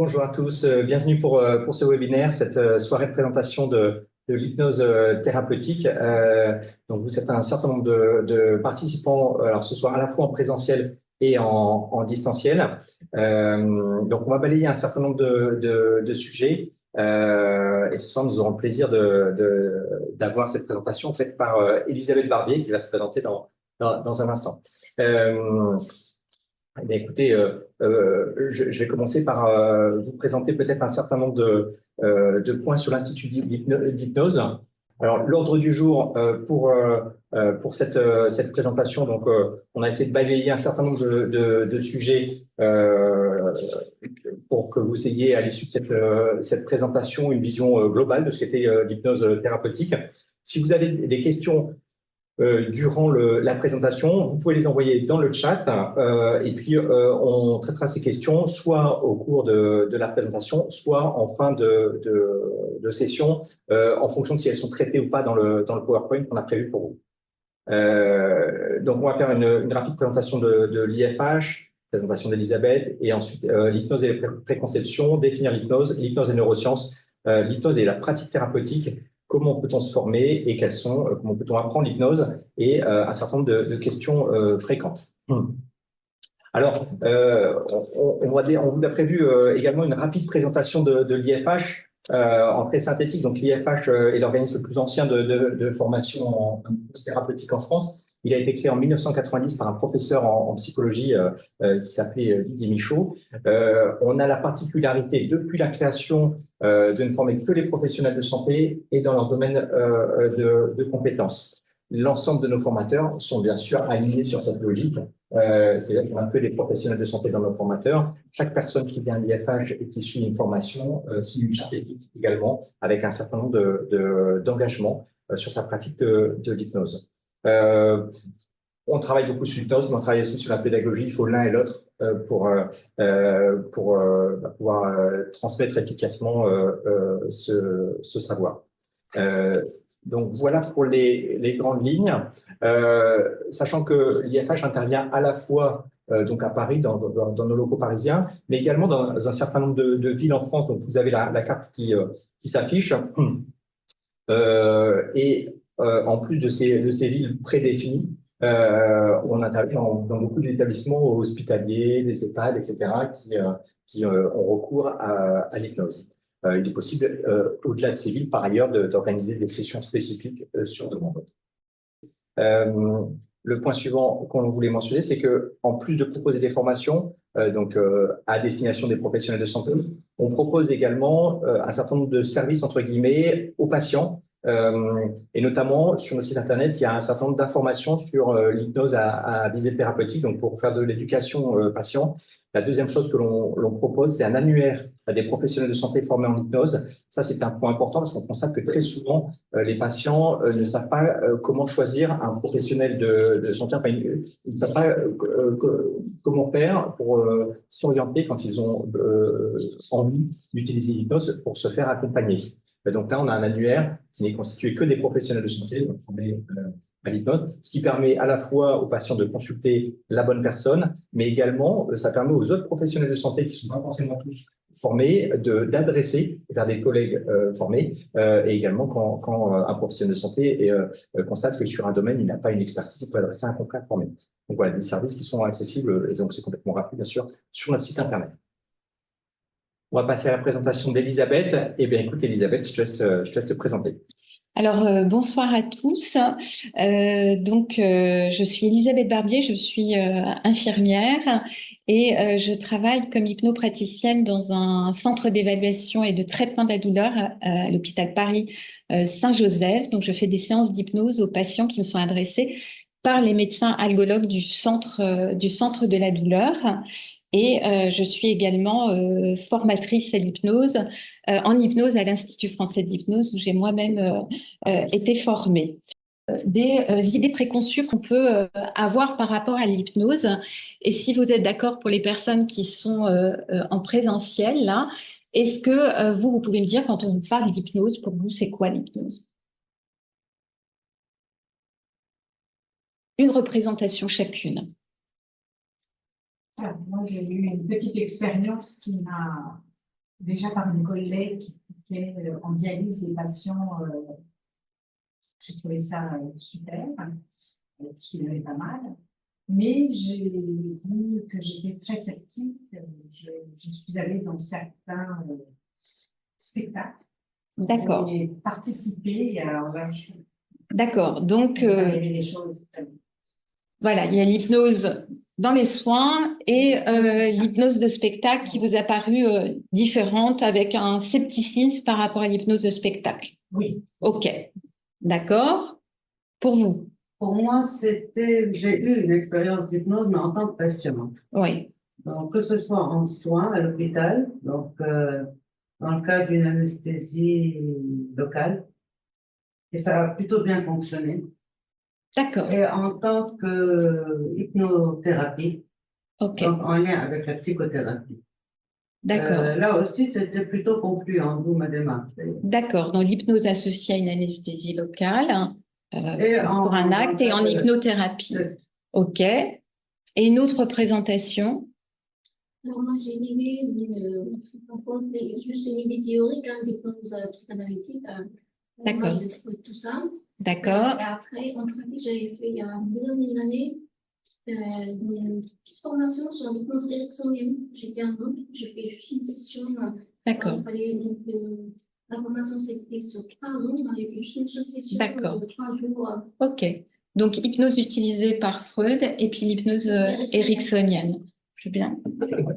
Bonjour à tous, bienvenue pour ce webinaire, cette soirée de présentation de l'hypnose thérapeutique. Donc vous êtes un certain nombre de participants, alors ce soir à la fois en présentiel et en distanciel. Donc on va balayer un certain nombre de sujets et ce soir nous aurons le plaisir d'avoir cette présentation faite par Elisabeth Barbier qui va se présenter dans un instant. Eh bien, écoutez, je vais commencer par vous présenter peut-être un certain nombre de points sur l'Institut d'hypnose. Alors, l'ordre du jour pour cette présentation, donc, on a essayé de balayer un certain nombre de sujets pour que vous ayez à l'issue de cette présentation une vision globale de ce qu'était l'hypnose thérapeutique. Si vous avez des questions durant la présentation, vous pouvez les envoyer dans le chat et puis on traitera ces questions soit au cours de la présentation, soit en fin de session, en fonction de si elles sont traitées ou pas dans le PowerPoint qu'on a prévu pour vous. Donc, on va faire une rapide présentation de l'IFH, présentation d'Elisabeth, et ensuite l'hypnose et les préconceptions, définir l'hypnose et neurosciences, l'hypnose et la pratique thérapeutique, comment peut-on se former et comment peut-on apprendre l'hypnose et un certain nombre de questions fréquentes. Alors, on vous a prévu également une rapide présentation de l'IFH en très synthétique. Donc, l'IFH est l'organisme le plus ancien de formation en hypnose thérapeutique en France. Il a été créé en 1990 par un professeur en psychologie qui s'appelait Didier Michaud. On a la particularité, depuis la création, de ne former que les professionnels de santé et dans leur domaine de compétences. L'ensemble de nos formateurs sont bien sûr alignés sur cette logique. C'est-à-dire qu'on a que des professionnels de santé dans nos formateurs. Chaque personne qui vient à l'IFH et qui suit une formation signe une charte éthique également, avec un certain nombre d'engagements sur sa pratique de l'hypnose. On travaille beaucoup sur l'hypnose, mais on travaille aussi sur la pédagogie. Il faut l'un et l'autre pour pouvoir transmettre efficacement ce savoir. Donc voilà pour les grandes lignes, sachant que l'IFH intervient à la fois donc à Paris, dans nos locaux parisiens, mais également dans un certain nombre de villes en France. Donc vous avez la carte qui s'affiche. En plus de ces villes prédéfinies, on intervient dans beaucoup d'établissements hospitaliers, des EHPAD, etc., qui ont recours à l'hypnose. Il est possible, au-delà de ces villes, par ailleurs, d'organiser des sessions spécifiques sur demande. Le point suivant qu'on voulait mentionner, c'est que, en plus de proposer des formations, à destination des professionnels de santé, on propose également un certain nombre de services entre guillemets aux patients. Et notamment sur notre site internet, il y a un certain nombre d'informations sur l'hypnose à visée thérapeutique, donc pour faire de l'éducation patient. La deuxième chose que l'on propose, c'est un annuaire à des professionnels de santé formés en hypnose. Ça, c'est un point important parce qu'on constate que très souvent, les patients ne savent pas comment choisir un professionnel de santé. Enfin, ils ne savent pas comment faire pour s'orienter quand ils ont envie d'utiliser l'hypnose pour se faire accompagner. Donc là, on a un annuaire qui n'est constitué que des professionnels de santé, donc formés à l'hypnose, ce qui permet à la fois aux patients de consulter la bonne personne, mais également, ça permet aux autres professionnels de santé qui ne sont pas forcément tous formés d'adresser vers des collègues formés et également quand un professionnel de santé constate que sur un domaine, il n'a pas une expertise, il peut adresser un confrère formé. Donc voilà, des services qui sont accessibles et donc c'est complètement gratuit, bien sûr, sur notre site internet. On va passer à la présentation d'Elisabeth. Eh bien, écoute, Elisabeth, je te laisse te présenter. Alors, bonsoir à tous. Je suis Elisabeth Barbier, je suis infirmière et je travaille comme hypnopraticienne dans un centre d'évaluation et de traitement de la douleur à l'hôpital Paris Saint-Joseph. Donc, je fais des séances d'hypnose aux patients qui me sont adressés par les médecins algologues du centre de la douleur. Et je suis également formatrice à l'hypnose, en hypnose à l'Institut français d'hypnose où j'ai moi-même été formée. Des idées préconçues qu'on peut avoir par rapport à l'hypnose. Et si vous êtes d'accord pour les personnes qui sont en présentiel, là, est-ce que vous pouvez me dire quand on vous parle d'hypnose, pour vous, c'est quoi l'hypnose? Une représentation chacune. Alors, moi, j'ai eu une petite expérience qui m'a déjà par une collègue qui fait en dialyse des patients. J'ai trouvé ça super, parce qu'il y avait pas mal. Mais j'ai vu que j'étais très sceptique. Je suis allée dans certains spectacles. D'accord. J'ai participé, et alors là, D'accord. Donc, il y avait des choses. voilà, il y a l'hypnose dans les soins et l'hypnose de spectacle qui vous a paru différente avec un scepticisme par rapport à l'hypnose de spectacle. Oui. OK. D'accord. Pour vous? Pour moi, j'ai eu une expérience d'hypnose, mais en tant que patiente. Oui. Donc, que ce soit en soins à l'hôpital, donc dans le cas d'une anesthésie locale, et ça a plutôt bien fonctionné. D'accord. Et en tant que hypnothérapie, OK. donc en lien avec la psychothérapie. D'accord. Là aussi, c'était plutôt concluant, d'où ma démarche. D'accord. Donc, l'hypnose associée à une anesthésie locale Et pour un acte et en hypnothérapie. OK. Et une autre représentation? Alors moi, j'ai une idée, juste une idée théorique d'hypnose psychanalytique. D'accord. De Freud, tout ça. D'accord. Et après, en pratique, j'avais fait il y a une dizaine d'années une petite formation sur l'hypnose ericksonienne. J'étais en groupe, je fais juste une session. D'accord. Il fallait donc, la formation s'explique sur 3 jours, j'ai fait juste une seule session de 3 jours. OK. Donc, hypnose utilisée par Freud et puis l'hypnose ericksonienne. Je veux bien.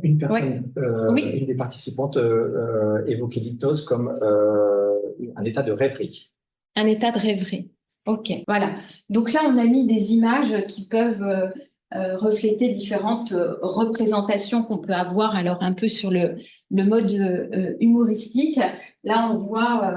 Une personne, Oui. une des participantes évoquait l'hypnose comme un état de rêverie. Un état de rêverie. OK. Voilà. Donc là, on a mis des images qui peuvent refléter différentes représentations qu'on peut avoir alors un peu sur le mode humoristique. Là, on voit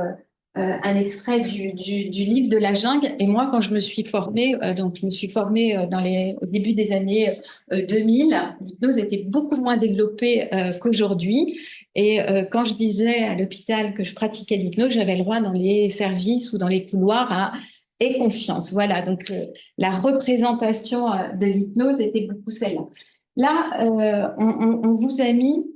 un extrait du livre de la jungle. Et moi, quand je me suis formée, donc je me suis formée au début des années 2000, l'hypnose était beaucoup moins développée qu'aujourd'hui. Et quand je disais à l'hôpital que je pratiquais l'hypnose, j'avais le droit dans les services ou dans les couloirs à aie confiance. Voilà, donc la représentation de l'hypnose était beaucoup celle-là. Là, on vous a mis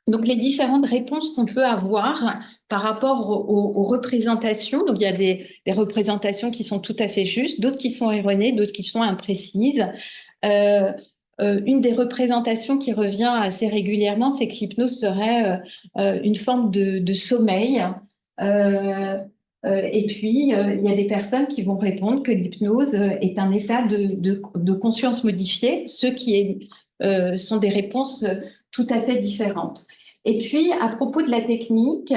donc les différentes réponses qu'on peut avoir par rapport aux représentations. Donc il y a des représentations qui sont tout à fait justes, d'autres qui sont erronées, d'autres qui sont imprécises. Une des représentations qui revient assez régulièrement, c'est que l'hypnose serait une forme de sommeil. Et puis, il y a des personnes qui vont répondre que l'hypnose est un état de conscience modifié, ce qui sont des réponses tout à fait différentes. Et puis, à propos de la technique,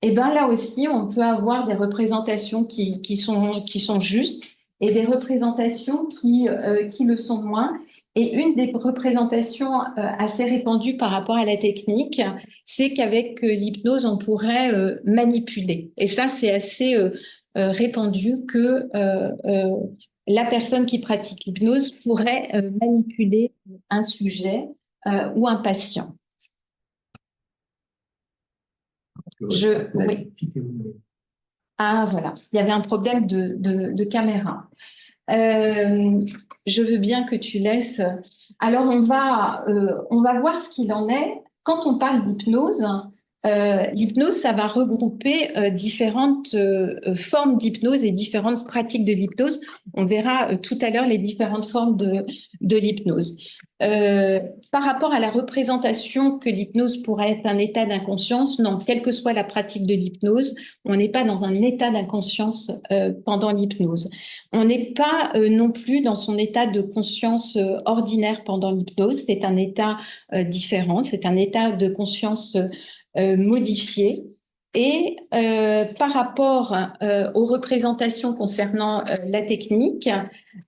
eh ben, là aussi, on peut avoir des représentations qui sont justes et des représentations qui le sont moins. Et une des représentations assez répandues par rapport à la technique, c'est qu'avec l'hypnose, on pourrait manipuler. Et ça, c'est assez répandu que la personne qui pratique l'hypnose pourrait manipuler un sujet ou un patient. Oui. Ah, voilà. Il y avait un problème de caméra. Je veux bien que tu laisses. Alors, on va voir ce qu'il en est. Quand on parle d'hypnose, l'hypnose, ça va regrouper différentes formes d'hypnose et différentes pratiques de l'hypnose. On verra tout à l'heure les différentes formes de l'hypnose. Par rapport à la représentation que l'hypnose pourrait être un état d'inconscience, non, quelle que soit la pratique de l'hypnose, on n'est pas dans un état d'inconscience pendant l'hypnose. On n'est pas non plus dans son état de conscience ordinaire pendant l'hypnose. C'est un état différent, c'est un état de conscience modifié. Et par rapport aux représentations concernant la technique,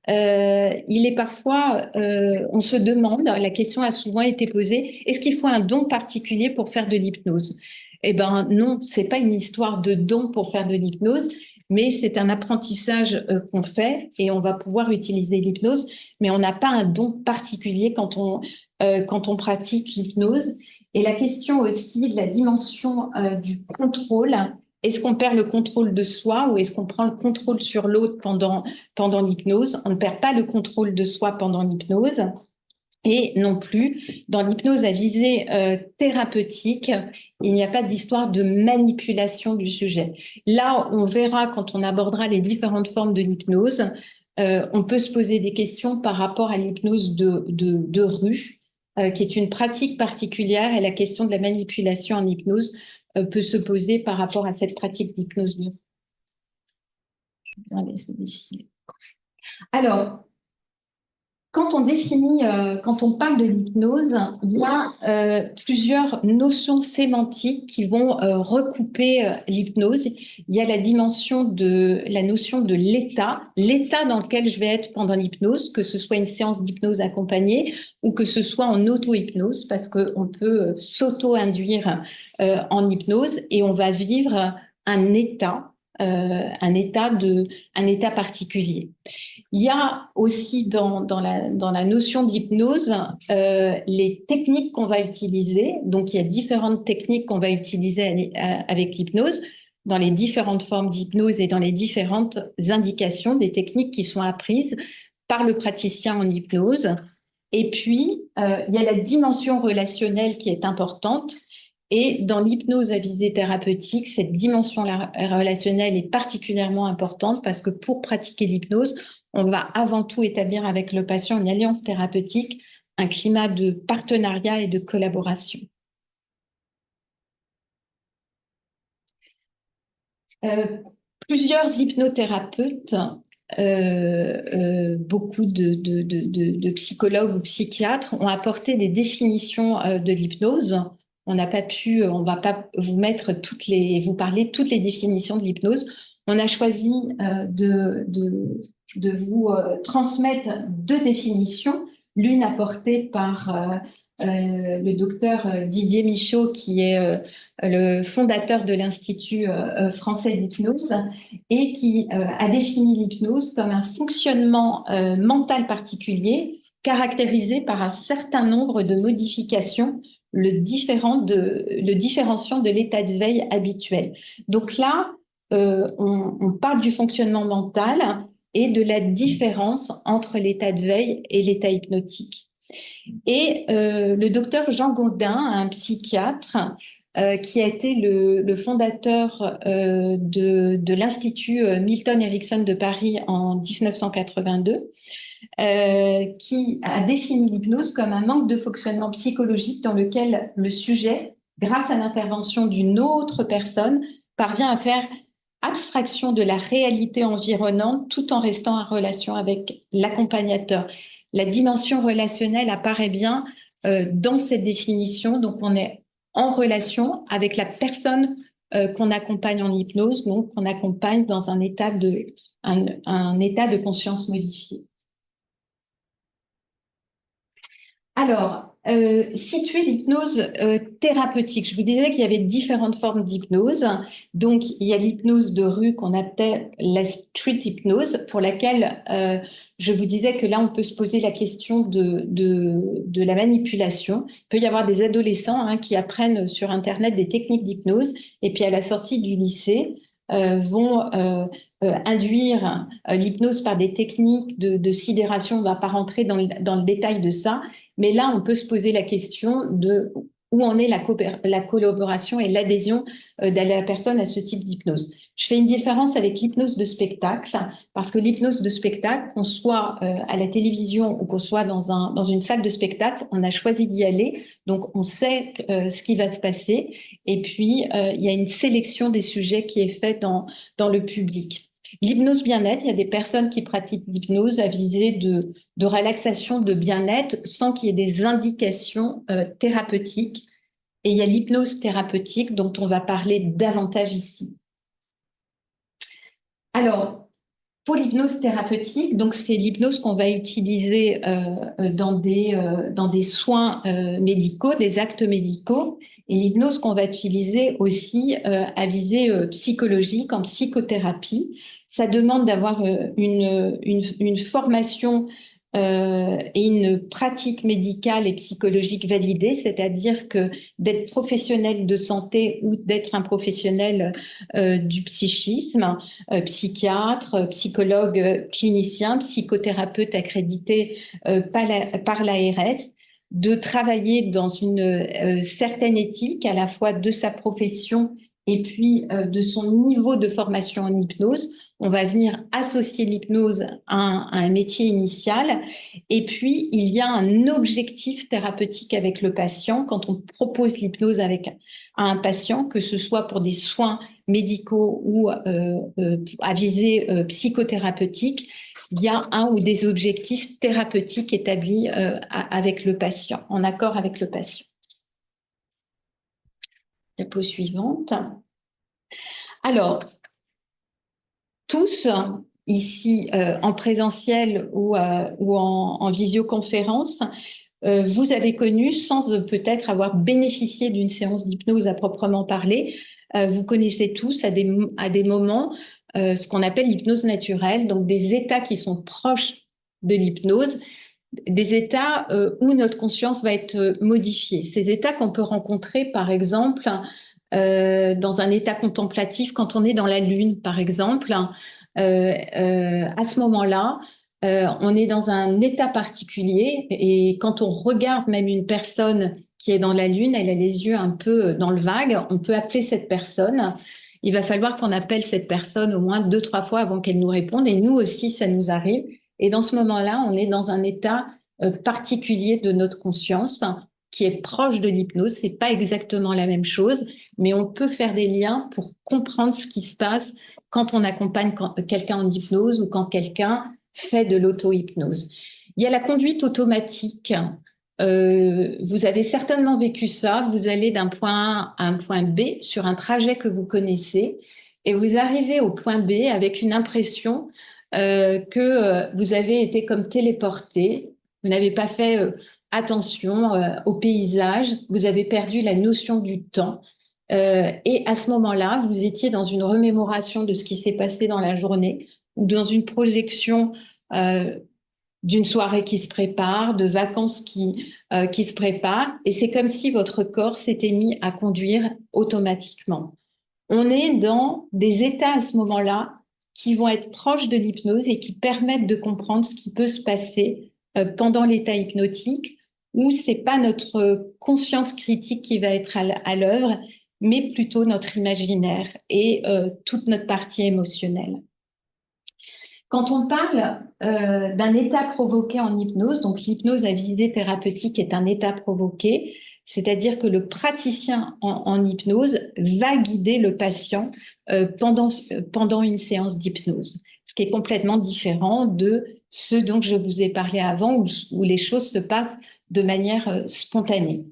il est parfois, on se demande, la question a souvent été posée, est-ce qu'il faut un don particulier pour faire de l'hypnose? Eh ben non, c'est pas une histoire de don pour faire de l'hypnose, mais c'est un apprentissage qu'on fait et on va pouvoir utiliser l'hypnose, mais on n'a pas un don particulier quand on pratique l'hypnose. Et la question aussi de la dimension du contrôle, est-ce qu'on perd le contrôle de soi ou est-ce qu'on prend le contrôle sur l'autre pendant l'hypnose? On ne perd pas le contrôle de soi pendant l'hypnose. Et non plus, dans l'hypnose à visée thérapeutique, il n'y a pas d'histoire de manipulation du sujet. Là, on verra quand on abordera les différentes formes de l'hypnose, on peut se poser des questions par rapport à l'hypnose de rue, qui est une pratique particulière, et la question de la manipulation en hypnose peut se poser par rapport à cette pratique d'hypnose de rue. Je vais bien laisser défiler. Alors, quand on parle de l'hypnose, il y a plusieurs notions sémantiques qui vont recouper l'hypnose. Il y a la notion de l'état dans lequel je vais être pendant l'hypnose, que ce soit une séance d'hypnose accompagnée ou que ce soit en auto-hypnose, parce qu'on peut s'auto-induire en hypnose et on va vivre un état particulier. Il y a aussi dans la notion d'hypnose les techniques qu'on va utiliser. Donc, il y a différentes techniques qu'on va utiliser avec l'hypnose, dans les différentes formes d'hypnose et dans les différentes indications, des techniques qui sont apprises par le praticien en hypnose. Et puis, il y a la dimension relationnelle qui est importante. Et dans l'hypnose à visée thérapeutique, cette dimension relationnelle est particulièrement importante parce que pour pratiquer l'hypnose, on va avant tout établir avec le patient une alliance thérapeutique, un climat de partenariat et de collaboration. Plusieurs hypnothérapeutes, beaucoup de psychologues ou psychiatres ont apporté des définitions de l'hypnose. On va pas vous parler de toutes les définitions de l'hypnose. On a choisi de vous transmettre deux définitions, l'une apportée par le docteur Didier Michaud, qui est le fondateur de l'Institut français d'hypnose, et qui a défini l'hypnose comme un fonctionnement mental particulier caractérisé par un certain nombre de modifications le différenciant de l'état de veille habituel. Donc là, on parle du fonctionnement mental et de la différence entre l'état de veille et l'état hypnotique. Et le docteur Jean Gaudin, un psychiatre, qui a été le fondateur de l'Institut Milton Erickson de Paris en 1982, qui a défini l'hypnose comme un manque de fonctionnement psychologique dans lequel le sujet, grâce à l'intervention d'une autre personne, parvient à faire abstraction de la réalité environnante tout en restant en relation avec l'accompagnateur. La dimension relationnelle apparaît bien dans cette définition, donc on est en relation avec la personne qu'on accompagne en hypnose, donc qu'on accompagne dans un état de conscience modifié. Alors, situer l'hypnose thérapeutique. Je vous disais qu'il y avait différentes formes d'hypnose. Donc, il y a l'hypnose de rue qu'on appelle la street hypnose, pour laquelle je vous disais que là, on peut se poser la question de la manipulation. Il peut y avoir des adolescents qui apprennent sur Internet des techniques d'hypnose et puis à la sortie du lycée, vont induire l'hypnose par des techniques de sidération. On ne va pas rentrer dans le détail de ça, mais là, on peut se poser la question de où en est la collaboration et l'adhésion de la personne à ce type d'hypnose. Je fais une différence avec l'hypnose de spectacle, parce que l'hypnose de spectacle, qu'on soit à la télévision ou qu'on soit dans une salle de spectacle, on a choisi d'y aller, donc on sait ce qui va se passer, et puis il y a une sélection des sujets qui est faite dans le public. L'hypnose bien-être, il y a des personnes qui pratiquent l'hypnose à visée de relaxation, de bien-être, sans qu'il y ait des indications thérapeutiques. Et il y a l'hypnose thérapeutique dont on va parler davantage ici. Alors, pour l'hypnose thérapeutique, donc c'est l'hypnose qu'on va utiliser dans des soins médicaux, des actes médicaux, et l'hypnose qu'on va utiliser aussi à visée psychologique, en psychothérapie. Ça demande d'avoir une formation et une pratique médicale et psychologique validée, c'est-à-dire que d'être professionnel de santé ou d'être un professionnel du psychisme, psychiatre, psychologue clinicien, psychothérapeute accrédité par l'ARS, de travailler dans une certaine éthique à la fois de sa profession et puis de son niveau de formation en hypnose. On va venir associer l'hypnose à un métier initial. Et puis, il y a un objectif thérapeutique avec le patient quand on propose l'hypnose à un patient, que ce soit pour des soins médicaux ou à visée psychothérapeutique. Il y a un ou des objectifs thérapeutiques établis avec le patient, en accord avec le patient. Diapo suivante. Alors, tous, ici en présentiel ou en visioconférence, vous avez connu, sans peut-être avoir bénéficié d'une séance d'hypnose à proprement parler, vous connaissez tous à des moments ce qu'on appelle l'hypnose naturelle, donc des états qui sont proches de l'hypnose, des états où notre conscience va être modifiée. Ces états qu'on peut rencontrer, par exemple, dans un état contemplatif quand on est dans la lune, par exemple. À ce moment-là, on est dans un état particulier et quand on regarde même une personne qui est dans la lune, elle a les yeux un peu dans le vague, on peut appeler cette personne. Il va falloir qu'on appelle cette personne au moins 2-3 fois avant qu'elle nous réponde et nous aussi, ça nous arrive. Et dans ce moment-là, on est dans un état particulier de notre conscience qui est proche de l'hypnose. C'est pas exactement la même chose, mais on peut faire des liens pour comprendre ce qui se passe quand on accompagne quelqu'un en hypnose ou quand quelqu'un fait de l'auto-hypnose. Il y a la conduite automatique. Vous avez certainement vécu ça. Vous allez d'un point A à un point B sur un trajet que vous connaissez et vous arrivez au point B avec une impression que vous avez été comme téléporté. Vous n'avez pas fait attention au paysage, vous avez perdu la notion du temps. Et à ce moment-là, vous étiez dans une remémoration de ce qui s'est passé dans la journée ou dans une projection d'une soirée qui se prépare, de vacances qui se préparent. Et c'est comme si votre corps s'était mis à conduire automatiquement. On est dans des états à ce moment-là qui vont être proches de l'hypnose et qui permettent de comprendre ce qui peut se passer pendant l'état hypnotique, où c'est pas notre conscience critique qui va être à l'œuvre, mais plutôt notre imaginaire et toute notre partie émotionnelle. Quand on parle d'un état provoqué en hypnose, donc l'hypnose à visée thérapeutique est un état provoqué, c'est-à-dire que le praticien en hypnose va guider le patient pendant une séance d'hypnose, ce qui est complètement différent de ce dont je vous ai parlé avant, où les choses se passent de manière spontanée.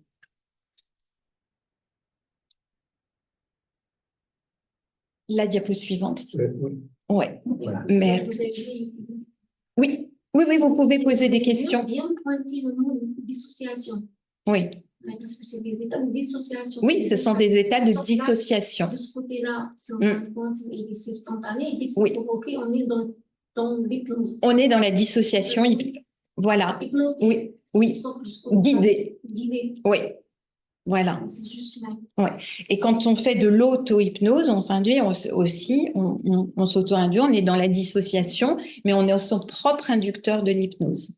La diapo suivante. Oui. Ouais. Voilà. Merci. Oui, vous pouvez poser des questions. Bien pointer le mot dissociation. Oui. Parce que c'est des états de dissociation. Oui, ce sont des états de dissociation. De ce côté-là, c'est spontané et dès que c'est provoqué, on est dans l'hypnose. On est dans la dissociation. Voilà. Hypnotique. Oui. Guidé. Oui. Voilà. C'est juste là. Ouais. Et quand on fait de l'auto-hypnose, on s'induit aussi, on s'auto-induit, on est dans la dissociation, mais on est son propre inducteur de l'hypnose.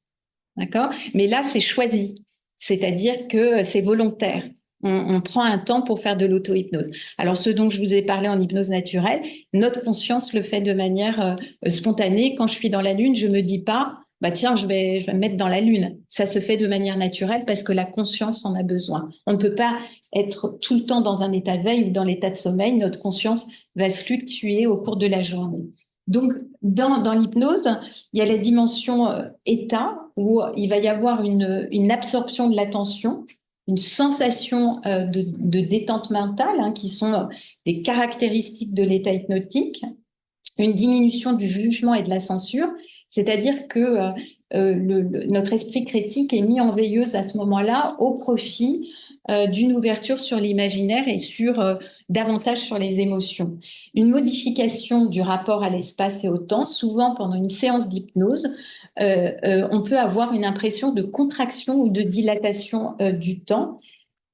D'accord? Mais là, c'est choisi. C'est-à-dire que c'est volontaire. On prend un temps pour faire de l'auto-hypnose. Alors, ce dont je vous ai parlé en hypnose naturelle, notre conscience le fait de manière spontanée. Quand je suis dans la lune, je me dis pas, bah tiens, je vais me mettre dans la lune. Ça se fait de manière naturelle parce que la conscience en a besoin. On ne peut pas être tout le temps dans un état de veille ou dans l'état de sommeil. Notre conscience va fluctuer au cours de la journée. Donc, dans l'hypnose, il y a la dimension état où il va y avoir une absorption de l'attention, une sensation de détente mentale, qui sont des caractéristiques de l'état hypnotique, une diminution du jugement et de la censure, c'est-à-dire que notre esprit critique est mis en veilleuse à ce moment-là au profit d'une ouverture sur l'imaginaire et davantage sur les émotions. Une modification du rapport à l'espace et au temps, souvent pendant une séance d'hypnose, on peut avoir une impression de contraction ou de dilatation du temps.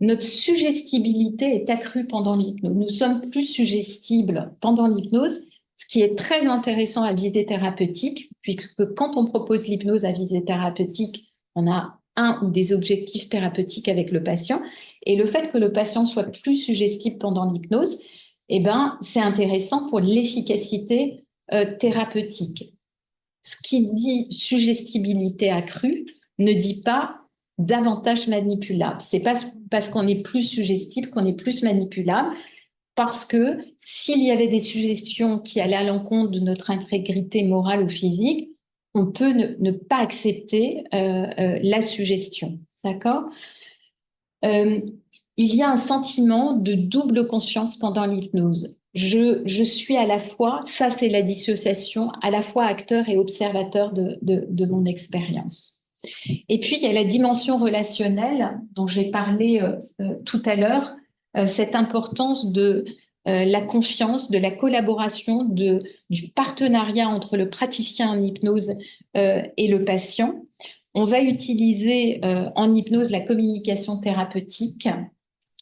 Notre suggestibilité est accrue pendant l'hypnose. Nous sommes plus suggestibles pendant l'hypnose, ce qui est très intéressant à visée thérapeutique, puisque quand on propose l'hypnose à visée thérapeutique, on a un ou des objectifs thérapeutiques avec le patient. Et le fait que le patient soit plus suggestible pendant l'hypnose, eh ben, c'est intéressant pour l'efficacité thérapeutique. Ce qui dit suggestibilité accrue ne dit pas davantage manipulable. C'est pas parce qu'on est plus suggestible qu'on est plus manipulable, parce que s'il y avait des suggestions qui allaient à l'encontre de notre intégrité morale ou physique, on peut ne pas accepter la suggestion. D'accord ? Il y a un sentiment de double conscience pendant l'hypnose. Je suis à la fois, ça c'est la dissociation, à la fois acteur et observateur de mon expérience. Et puis, il y a la dimension relationnelle dont j'ai parlé tout à l'heure, cette importance de la confiance, de la collaboration, du partenariat entre le praticien en hypnose et le patient. On va utiliser en hypnose la communication thérapeutique.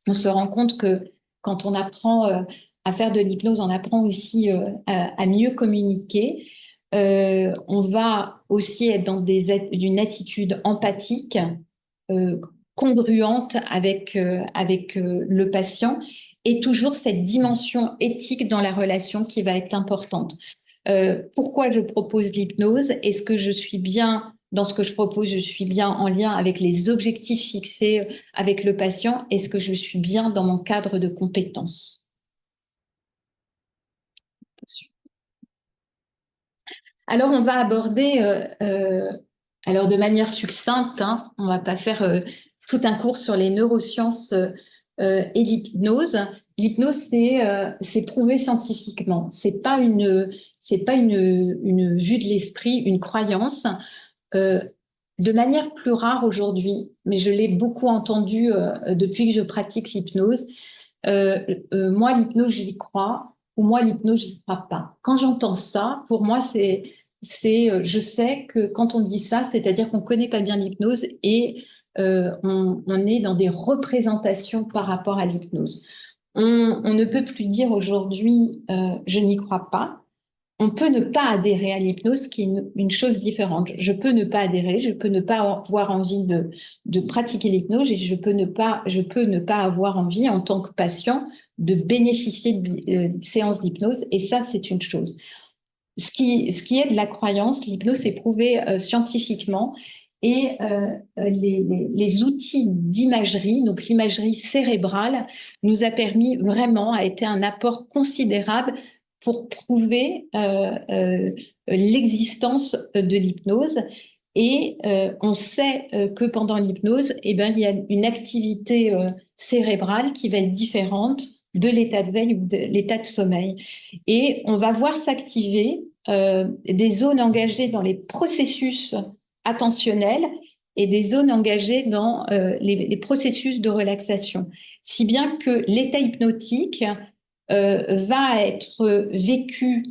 On se rend compte que quand on apprend à faire de l'hypnose, on apprend aussi à mieux communiquer. On va aussi être dans une attitude empathique, congruente avec le patient, et toujours cette dimension éthique dans la relation qui va être importante. Pourquoi je propose l'hypnose? Est-ce que je suis bien dans ce que je propose, je suis bien en lien avec les objectifs fixés avec le patient? Est-ce que je suis bien dans mon cadre de compétences? Alors, on va aborder, alors de manière succincte, hein, on ne va pas faire tout un cours sur les neurosciences et l'hypnose. L'hypnose, c'est prouvé scientifiquement. C'est pas une vue de l'esprit, une croyance. De manière plus rare aujourd'hui, mais je l'ai beaucoup entendu depuis que je pratique l'hypnose. Moi, l'hypnose, j'y crois, ou moi, l'hypnose, j'y crois pas. Quand j'entends ça, pour moi, je sais que quand on dit ça, c'est-à-dire qu'on connaît pas bien l'hypnose et on est dans des représentations par rapport à l'hypnose. On ne peut plus dire aujourd'hui, je n'y crois pas. On peut ne pas adhérer à l'hypnose, qui est une chose différente. Je peux ne pas adhérer, je peux ne pas avoir envie de pratiquer l'hypnose et je peux ne pas avoir envie, en tant que patient, de bénéficier de séances d'hypnose. Et ça, c'est une chose. Ce qui est de la croyance, l'hypnose est prouvé scientifiquement. Et les outils d'imagerie, donc l'imagerie cérébrale, nous a permis vraiment, a été un apport considérable pour prouver l'existence de l'hypnose. Et on sait que pendant l'hypnose, eh ben, il y a une activité cérébrale qui va être différente de l'état de veille ou de l'état de sommeil. Et on va voir s'activer des zones engagées dans les processus attentionnels et des zones engagées dans les processus de relaxation. Si bien que l'état hypnotique va être vécu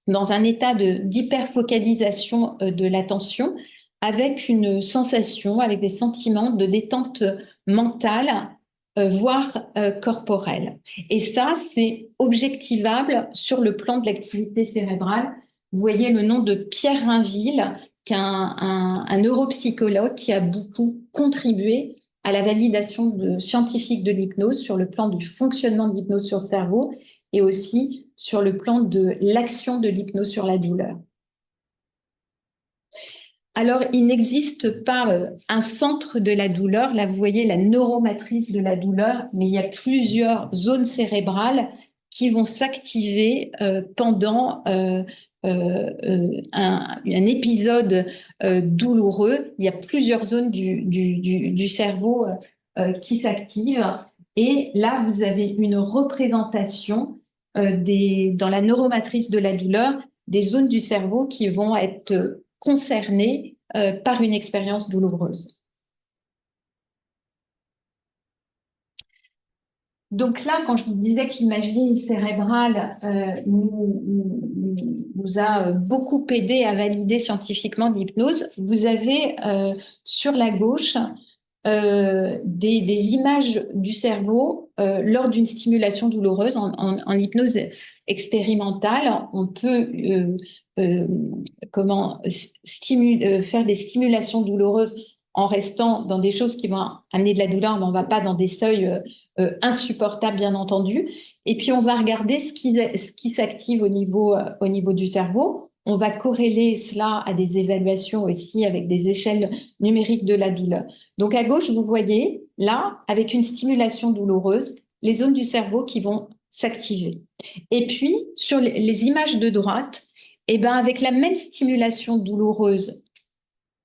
dans un état d'hyperfocalisation de l'attention, avec une sensation, avec des sentiments de détente mentale, voire corporelle. Et ça, c'est objectivable sur le plan de l'activité cérébrale. Vous voyez le nom de Pierre Rainville, qui est un neuropsychologue qui a beaucoup contribué à la validation scientifique de l'hypnose sur le plan du fonctionnement de l'hypnose sur le cerveau et aussi sur le plan de l'action de l'hypnose sur la douleur. Alors, il n'existe pas un centre de la douleur. Là, vous voyez la neuromatrice de la douleur, mais il y a plusieurs zones cérébrales qui vont s'activer pendant un épisode douloureux. Il y a plusieurs zones du cerveau qui s'activent. Et là, vous avez une représentation dans la neuromatrice de la douleur, des zones du cerveau qui vont être concernées par une expérience douloureuse. Donc là, quand je vous disais que l'imagerie cérébrale nous a beaucoup aidé à valider scientifiquement l'hypnose, vous avez sur la gauche des images du cerveau lors d'une stimulation douloureuse. En hypnose expérimentale, on peut faire des stimulations douloureuses en restant dans des choses qui vont amener de la douleur, mais on ne va pas dans des seuils insupportables, bien entendu. Et puis, on va regarder ce qui s'active au niveau du cerveau. On va corréler cela à des évaluations aussi avec des échelles numériques de la douleur. Donc, à gauche, vous voyez, là, avec une stimulation douloureuse, les zones du cerveau qui vont s'activer. Et puis, sur les images de droite, eh ben, avec la même stimulation douloureuse,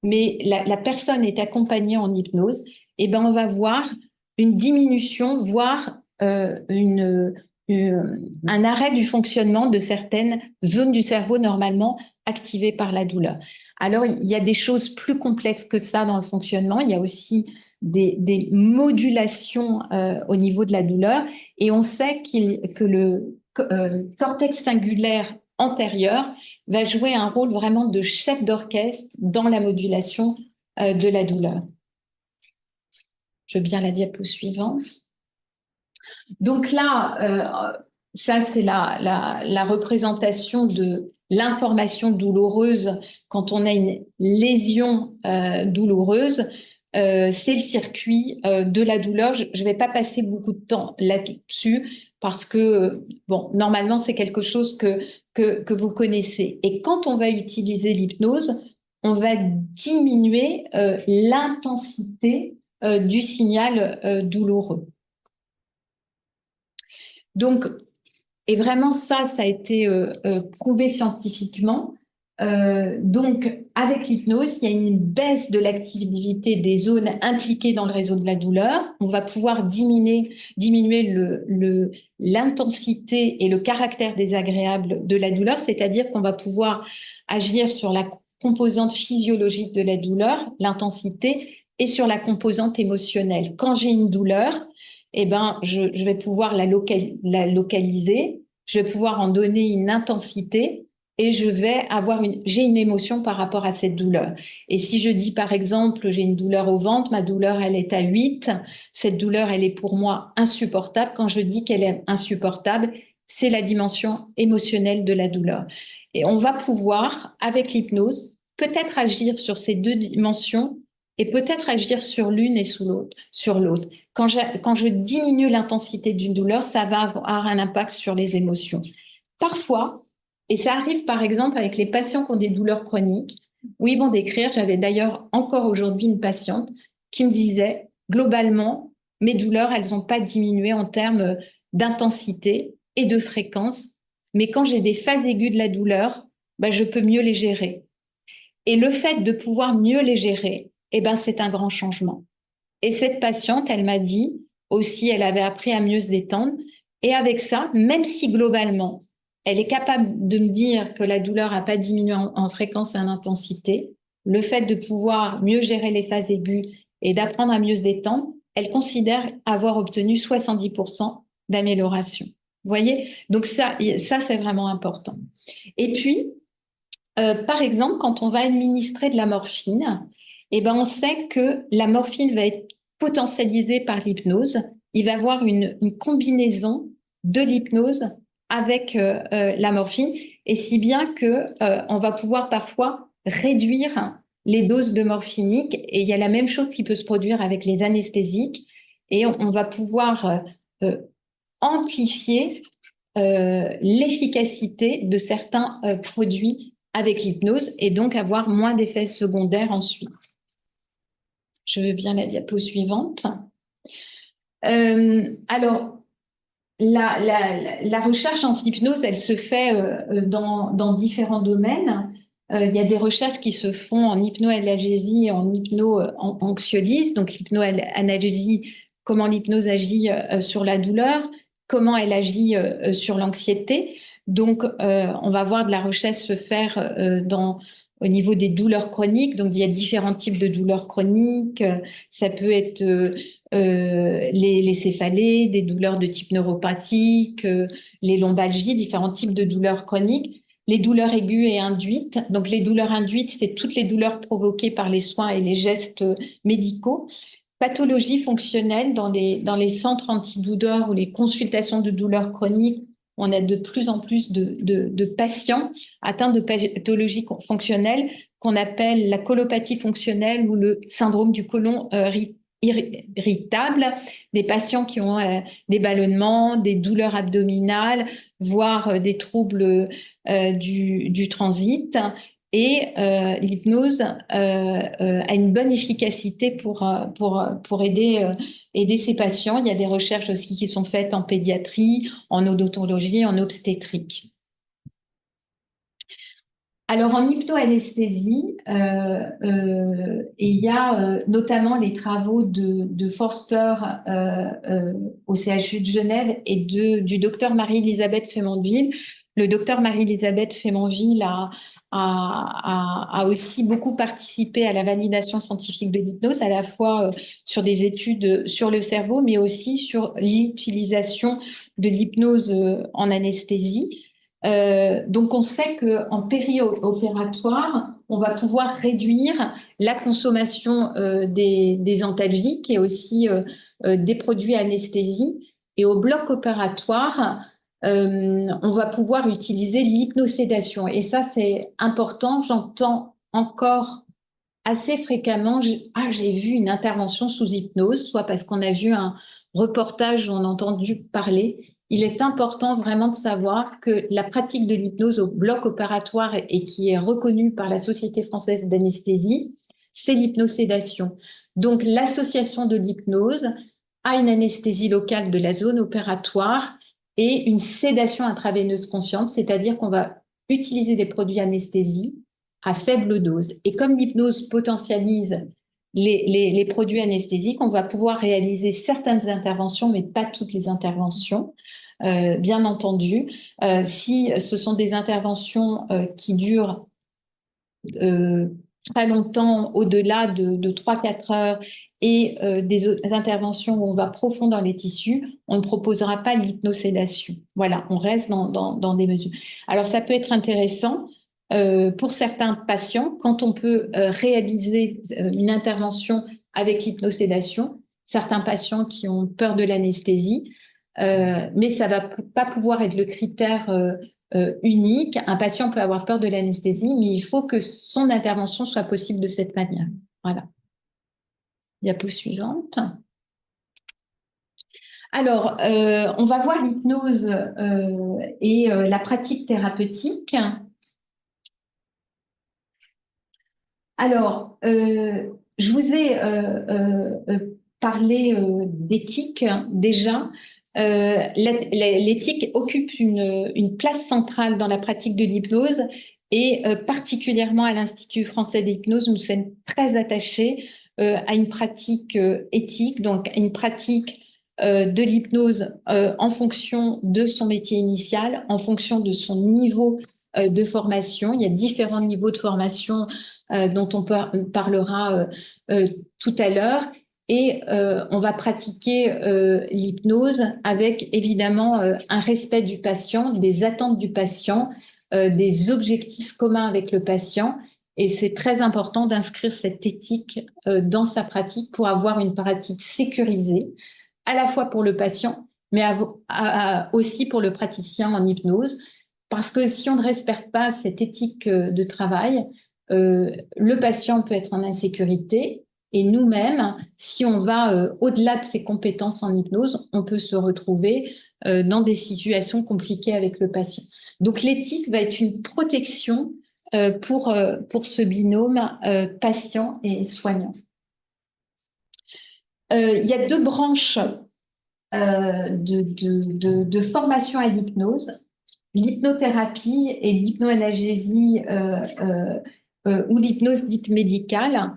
mais la personne est accompagnée en hypnose, eh ben, on va voir une diminution, voire un arrêt du fonctionnement de certaines zones du cerveau normalement activées par la douleur. Alors, il y a des choses plus complexes que ça dans le fonctionnement. Il y a aussi des modulations au niveau de la douleur. Et on sait que le cortex singulaire antérieur va jouer un rôle vraiment de chef d'orchestre dans la modulation de la douleur. Je veux bien la diapo suivante. Donc là, ça c'est la représentation de l'information douloureuse quand on a une lésion douloureuse. C'est le circuit de la douleur. Je ne vais pas passer beaucoup de temps là-dessus parce que, bon, normalement, c'est quelque chose que vous connaissez. Et quand on va utiliser l'hypnose, on va diminuer l'intensité du signal douloureux. Donc, et vraiment ça a été prouvé scientifiquement. Donc, avec l'hypnose, il y a une baisse de l'activité des zones impliquées dans le réseau de la douleur. On va pouvoir diminuer l'intensité et le caractère désagréable de la douleur, c'est-à-dire qu'on va pouvoir agir sur la composante physiologique de la douleur, l'intensité, et sur la composante émotionnelle. Quand j'ai une douleur, eh ben, je vais pouvoir la localiser, je vais pouvoir en donner une intensité et j'ai une émotion par rapport à cette douleur. Et si je dis, par exemple, j'ai une douleur au ventre, ma douleur, elle est à 8, cette douleur, elle est pour moi insupportable. Quand je dis qu'elle est insupportable, c'est la dimension émotionnelle de la douleur. Et on va pouvoir, avec l'hypnose, peut-être agir sur ces deux dimensions et peut-être agir sur l'une et sur l'autre. Quand je diminue l'intensité d'une douleur, ça va avoir un impact sur les émotions. Parfois, et ça arrive par exemple avec les patients qui ont des douleurs chroniques, où ils vont décrire, j'avais d'ailleurs encore aujourd'hui une patiente qui me disait, globalement, mes douleurs, elles n'ont pas diminué en termes d'intensité et de fréquence, mais quand j'ai des phases aiguës de la douleur, ben, je peux mieux les gérer. Et le fait de pouvoir mieux les gérer, eh ben, c'est un grand changement. Et cette patiente, elle m'a dit aussi, elle avait appris à mieux se détendre. Et avec ça, même si globalement, elle est capable de me dire que la douleur n'a pas diminué en fréquence et en intensité, le fait de pouvoir mieux gérer les phases aiguës et d'apprendre à mieux se détendre, elle considère avoir obtenu 70% d'amélioration. Vous voyez? Donc ça c'est vraiment important. Et puis, par exemple, quand on va administrer de la morphine, eh ben, on sait que la morphine va être potentialisée par l'hypnose. Il va y avoir une combinaison de l'hypnose avec la morphine, et si bien que on va pouvoir parfois réduire les doses de morphinique. Et il y a la même chose qui peut se produire avec les anesthésiques, et on va pouvoir amplifier l'efficacité de certains produits avec l'hypnose, et donc avoir moins d'effets secondaires ensuite. Je veux bien la diapo suivante. Alors, la recherche en hypnose, elle se fait dans différents domaines. Il y a des recherches qui se font en hypnoanalgésie et en hypno-anxiolyse. Donc, l'hypnoanalgésie, comment l'hypnose agit sur la douleur, comment elle agit sur l'anxiété. Donc, on va voir de la recherche se faire dans au niveau des douleurs chroniques. Donc, il y a différents types de douleurs chroniques. Ça peut être les céphalées, des douleurs de type neuropathique, les lombalgies, différents types de douleurs chroniques. Les douleurs aiguës et induites. Donc, les douleurs induites, c'est toutes les douleurs provoquées par les soins et les gestes médicaux. Pathologie fonctionnelle dans les centres antidouleurs ou les consultations de douleurs chroniques. On a de plus en plus de patients atteints de pathologie fonctionnelle qu'on appelle la colopathie fonctionnelle ou le syndrome du côlon irritable, des patients qui ont des ballonnements, des douleurs abdominales, voire des troubles du transit. Et l'hypnose a une bonne efficacité pour aider ces patients. Il y a des recherches aussi qui sont faites en pédiatrie, en odontologie, en obstétrique. Alors, en hypnoanesthésie, il y a notamment les travaux de Forster au CHU de Genève et du docteur Marie-Elisabeth Fémonville. Le docteur Marie-Elisabeth Fémonville a aussi beaucoup participé à la validation scientifique de l'hypnose, à la fois sur des études sur le cerveau, mais aussi sur l'utilisation de l'hypnose en anesthésie. Donc, on sait qu'en péri-opératoire, on va pouvoir réduire la consommation des antalgiques et aussi des produits anesthésie. Et au bloc opératoire, on va pouvoir utiliser l'hypnosédation. Et ça, c'est important. J'entends encore assez fréquemment, j'ai vu une intervention sous hypnose, soit parce qu'on a vu un reportage où on a entendu parler. Il est important vraiment de savoir que la pratique de l'hypnose au bloc opératoire et qui est reconnue par la Société française d'anesthésie, c'est l'hypnosédation. Donc, l'association de l'hypnose à une anesthésie locale de la zone opératoire et une sédation intraveineuse consciente, c'est-à-dire qu'on va utiliser des produits anesthésie à faible dose. Et comme l'hypnose potentialise les produits anesthésiques, on va pouvoir réaliser certaines interventions, mais pas toutes les interventions, bien entendu. Si ce sont des interventions qui durent très longtemps, au-delà de 3-4 heures, et des interventions où on va profond dans les tissus, on ne proposera pas l'hypnosédation. Voilà, on reste dans des mesures. Alors, ça peut être intéressant pour certains patients, quand on peut réaliser une intervention avec l'hypnosédation, certains patients qui ont peur de l'anesthésie, mais ça ne va pas pouvoir être le critère unique. Un patient peut avoir peur de l'anesthésie, mais il faut que son intervention soit possible de cette manière. Voilà. Diapo suivante. Alors, on va voir l'hypnose et la pratique thérapeutique. Alors, je vous ai parlé d'éthique déjà. L'éthique occupe une place centrale dans la pratique de l'hypnose et particulièrement à l'Institut français d'hypnose, nous sommes très attachés à une pratique éthique, donc à une pratique de l'hypnose en fonction de son métier initial, en fonction de son niveau de formation. Il y a différents niveaux de formation dont on parlera tout à l'heure. Et on va pratiquer l'hypnose avec évidemment un respect du patient, des attentes du patient, des objectifs communs avec le patient. Et c'est très important d'inscrire cette éthique dans sa pratique pour avoir une pratique sécurisée, à la fois pour le patient, mais aussi pour le praticien en hypnose. Parce que si on ne respecte pas cette éthique de travail, le patient peut être en insécurité. Et nous-mêmes, si on va au-delà de ses compétences en hypnose, on peut se retrouver dans des situations compliquées avec le patient. Donc l'éthique va être une protection pour ce binôme patient et soignant. Il y a deux branches de formation à l'hypnose, l'hypnothérapie et l'hypnoanalgésie ou l'hypnose dite médicale.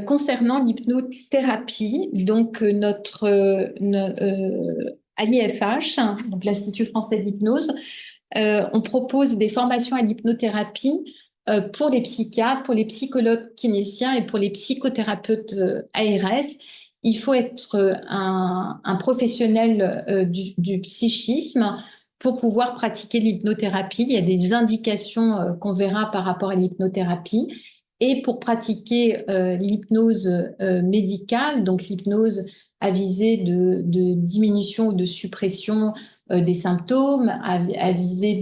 Concernant l'hypnothérapie, donc notre à l'IFH, donc l'Institut français d'hypnose, on propose des formations à l'hypnothérapie pour les psychiatres, pour les psychologues cliniciens et pour les psychothérapeutes ARS. Il faut être un professionnel du psychisme pour pouvoir pratiquer l'hypnothérapie. Il y a des indications qu'on verra par rapport à l'hypnothérapie. Et pour pratiquer l'hypnose médicale, donc l'hypnose à visée de diminution ou de suppression des symptômes, à visée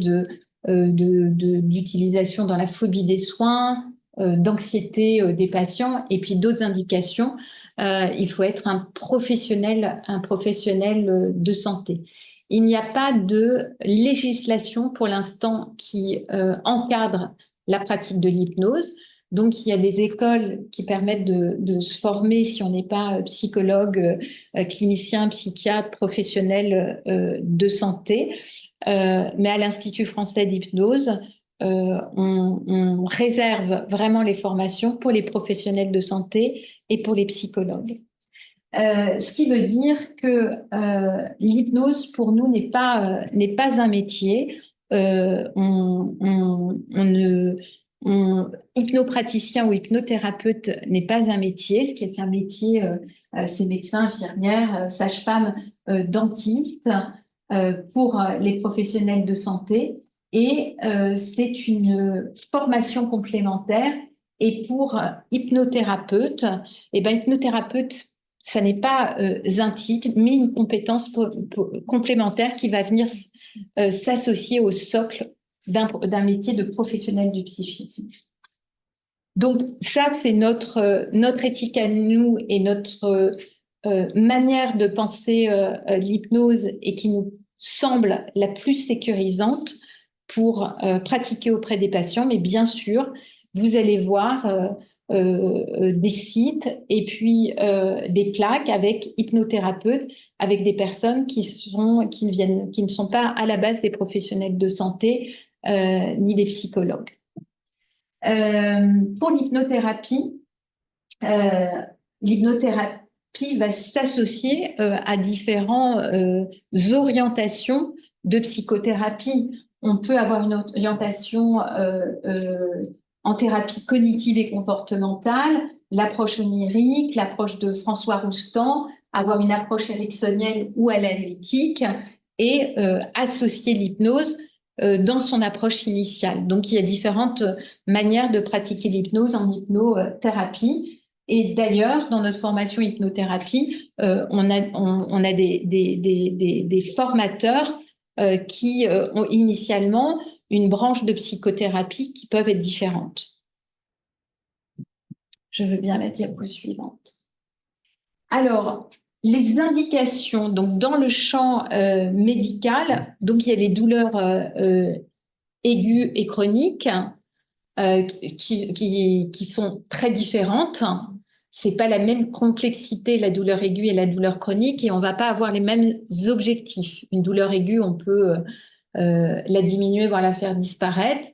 d'utilisation dans la phobie des soins, d'anxiété des patients, et puis d'autres indications, il faut être un professionnel de santé. Il n'y a pas de législation pour l'instant qui encadre la pratique de l'hypnose. Donc, il y a des écoles qui permettent de se former si on n'est pas psychologue, clinicien, psychiatre, professionnel de santé. Mais à l'Institut français d'hypnose, on réserve vraiment les formations pour les professionnels de santé et pour les psychologues. Ce qui veut dire que l'hypnose, pour nous, n'est pas un métier. Hypnopraticien ou hypnothérapeute n'est pas un métier. Ce qui est un métier, c'est médecin, infirmière, sage-femme, dentiste pour les professionnels de santé. Et c'est une formation complémentaire. Et pour hypnothérapeute, hypnothérapeute, ça n'est pas un titre, mais une compétence complémentaire qui va venir s'associer au socle d'un métier de professionnel du psychisme. Donc ça, c'est notre éthique à nous et notre manière de penser l'hypnose et qui nous semble la plus sécurisante pour pratiquer auprès des patients. Mais bien sûr, vous allez voir des sites et puis des plaques avec hypnothérapeutes, avec des personnes qui ne sont pas à la base des professionnels de santé ni des psychologues. Pour l'hypnothérapie, l'hypnothérapie va s'associer à différentes orientations de psychothérapie. On peut avoir une orientation en thérapie cognitive et comportementale, l'approche onirique, l'approche de François Roustan, avoir une approche ericksonienne ou analytique et associer l'hypnose dans son approche initiale. Donc, il y a différentes manières de pratiquer l'hypnose en hypnothérapie. Et d'ailleurs, dans notre formation hypnothérapie, on a des formateurs qui ont initialement une branche de psychothérapie qui peuvent être différentes. Je veux bien la diapo suivante. Alors, les indications, donc dans le champ médical, donc il y a les douleurs aiguës et chroniques qui sont très différentes. C'est pas la même complexité, la douleur aiguë et la douleur chronique, et on va pas avoir les mêmes objectifs. Une douleur aiguë, on peut la diminuer, voire la faire disparaître.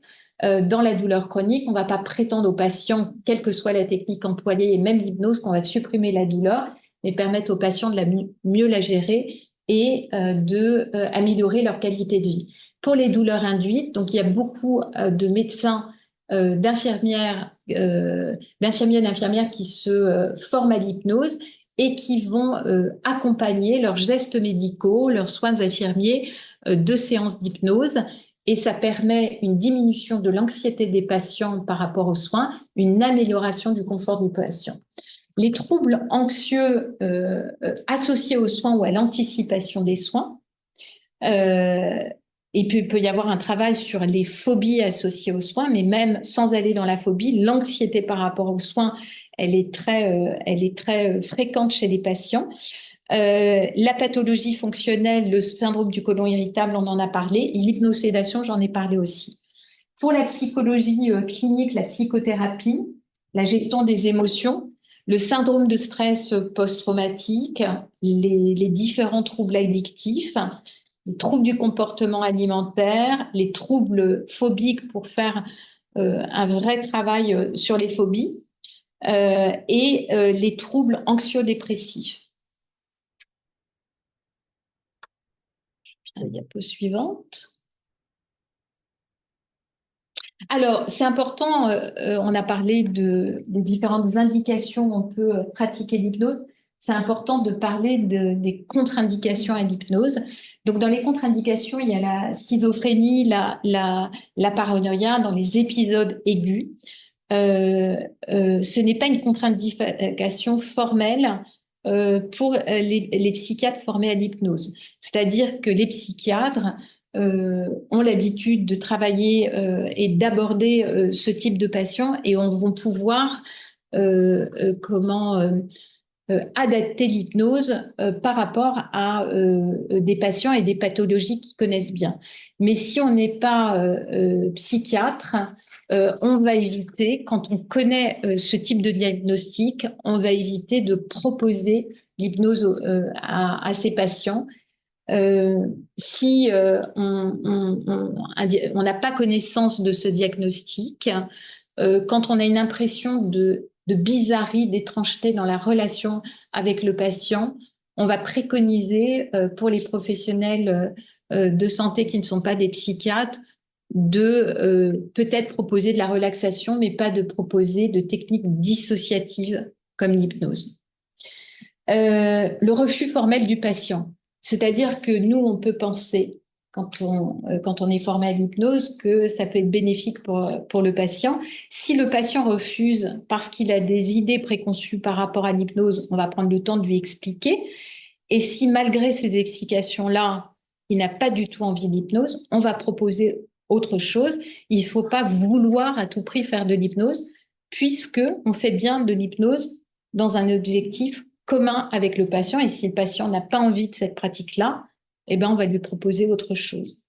Dans la douleur chronique, on ne va pas prétendre aux patients, quelle que soit la technique employée et même l'hypnose, qu'on va supprimer la douleur, mais permettre aux patients de mieux la gérer et d'améliorer leur qualité de vie. Pour les douleurs induites, donc il y a beaucoup de médecins, d'infirmières qui se forment à l'hypnose et qui vont accompagner leurs gestes médicaux, leurs soins infirmiers de séances d'hypnose, et ça permet une diminution de l'anxiété des patients par rapport aux soins, une amélioration du confort du patient. Les troubles anxieux associés aux soins ou à l'anticipation des soins, et puis il peut y avoir un travail sur les phobies associées aux soins, mais même sans aller dans la phobie, l'anxiété par rapport aux soins, elle est très fréquente chez les patients. La pathologie fonctionnelle, le syndrome du côlon irritable, on en a parlé. L'hypnosédation, j'en ai parlé aussi. Pour la psychologie clinique, la psychothérapie, la gestion des émotions, le syndrome de stress post-traumatique, les différents troubles addictifs, les troubles du comportement alimentaire, les troubles phobiques pour faire un vrai travail sur les phobies et les troubles anxio-dépressifs. La diapo suivante. Alors, c'est important, on a parlé des différentes indications où on peut pratiquer l'hypnose. C'est important de parler des contre-indications à l'hypnose. Donc, dans les contre-indications, il y a la schizophrénie, la paranoïa dans les épisodes aigus. Ce n'est pas une contre-indication formelle pour les psychiatres formés à l'hypnose. C'est-à-dire que les psychiatres ont l'habitude de travailler et d'aborder ce type de patients et vont pouvoir adapter l'hypnose par rapport à des patients et des pathologies qu'ils connaissent bien. Mais si on n'est pas psychiatre, on va éviter, quand on connaît ce type de diagnostic, on va éviter de proposer l'hypnose à ces patients. Si on n'a pas connaissance de ce diagnostic, quand on a une impression de bizarrerie, d'étrangeté dans la relation avec le patient, on va préconiser pour les professionnels de santé qui ne sont pas des psychiatres de peut-être proposer de la relaxation, mais pas de proposer de techniques dissociatives comme l'hypnose. Le refus formel du patient. C'est-à-dire que nous, on peut penser, quand on est formé à l'hypnose, que ça peut être bénéfique pour le patient. Si le patient refuse parce qu'il a des idées préconçues par rapport à l'hypnose, on va prendre le temps de lui expliquer. Et si malgré ces explications-là, il n'a pas du tout envie d'hypnose, on va proposer autre chose. Il ne faut pas vouloir à tout prix faire de l'hypnose, puisque on fait bien de l'hypnose dans un objectif commun avec le patient. Et si le patient n'a pas envie de cette pratique-là, eh ben, on va lui proposer autre chose.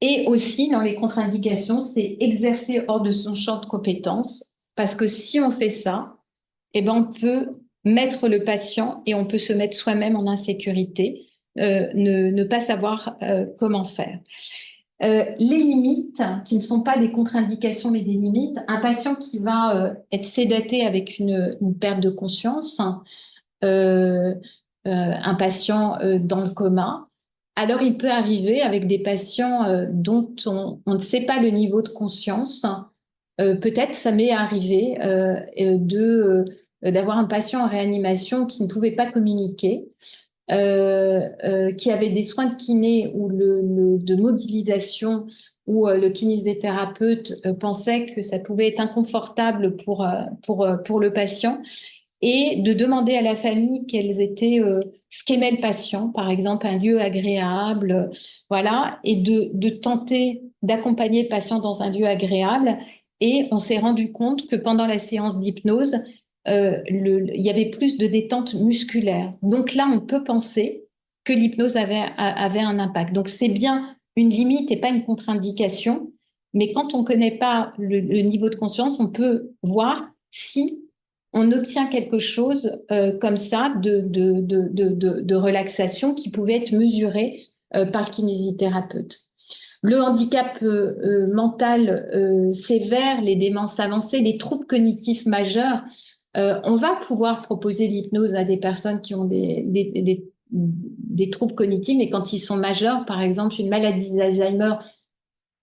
Et aussi, dans les contre-indications, c'est exercer hors de son champ de compétences, parce que si on fait ça, eh ben, on peut mettre le patient et on peut se mettre soi-même en insécurité, ne pas savoir comment faire. Les limites, qui ne sont pas des contre-indications mais des limites, un patient qui va être sédaté avec une perte de conscience, un patient dans le coma, alors il peut arriver avec des patients dont on ne sait pas le niveau de conscience. Peut-être ça m'est arrivé d'avoir un patient en réanimation qui ne pouvait pas communiquer, qui avait des soins de kiné ou de mobilisation où le kinésithérapeute pensait que ça pouvait être inconfortable pour le patient, et de demander à la famille ce qu'aimait le patient, par exemple un lieu agréable, voilà, et de tenter d'accompagner le patient dans un lieu agréable. Et on s'est rendu compte que pendant la séance d'hypnose, il y avait plus de détente musculaire. Donc là, on peut penser que l'hypnose avait un impact. Donc c'est bien une limite et pas une contre-indication, mais quand on ne connaît pas le niveau de conscience, on peut voir si on obtient quelque chose comme ça de relaxation qui pouvait être mesuré par le kinésithérapeute. Le handicap mental sévère, les démences avancées, les troubles cognitifs majeurs, on va pouvoir proposer l'hypnose à des personnes qui ont des troubles cognitifs, mais quand ils sont majeurs, par exemple une maladie d'Alzheimer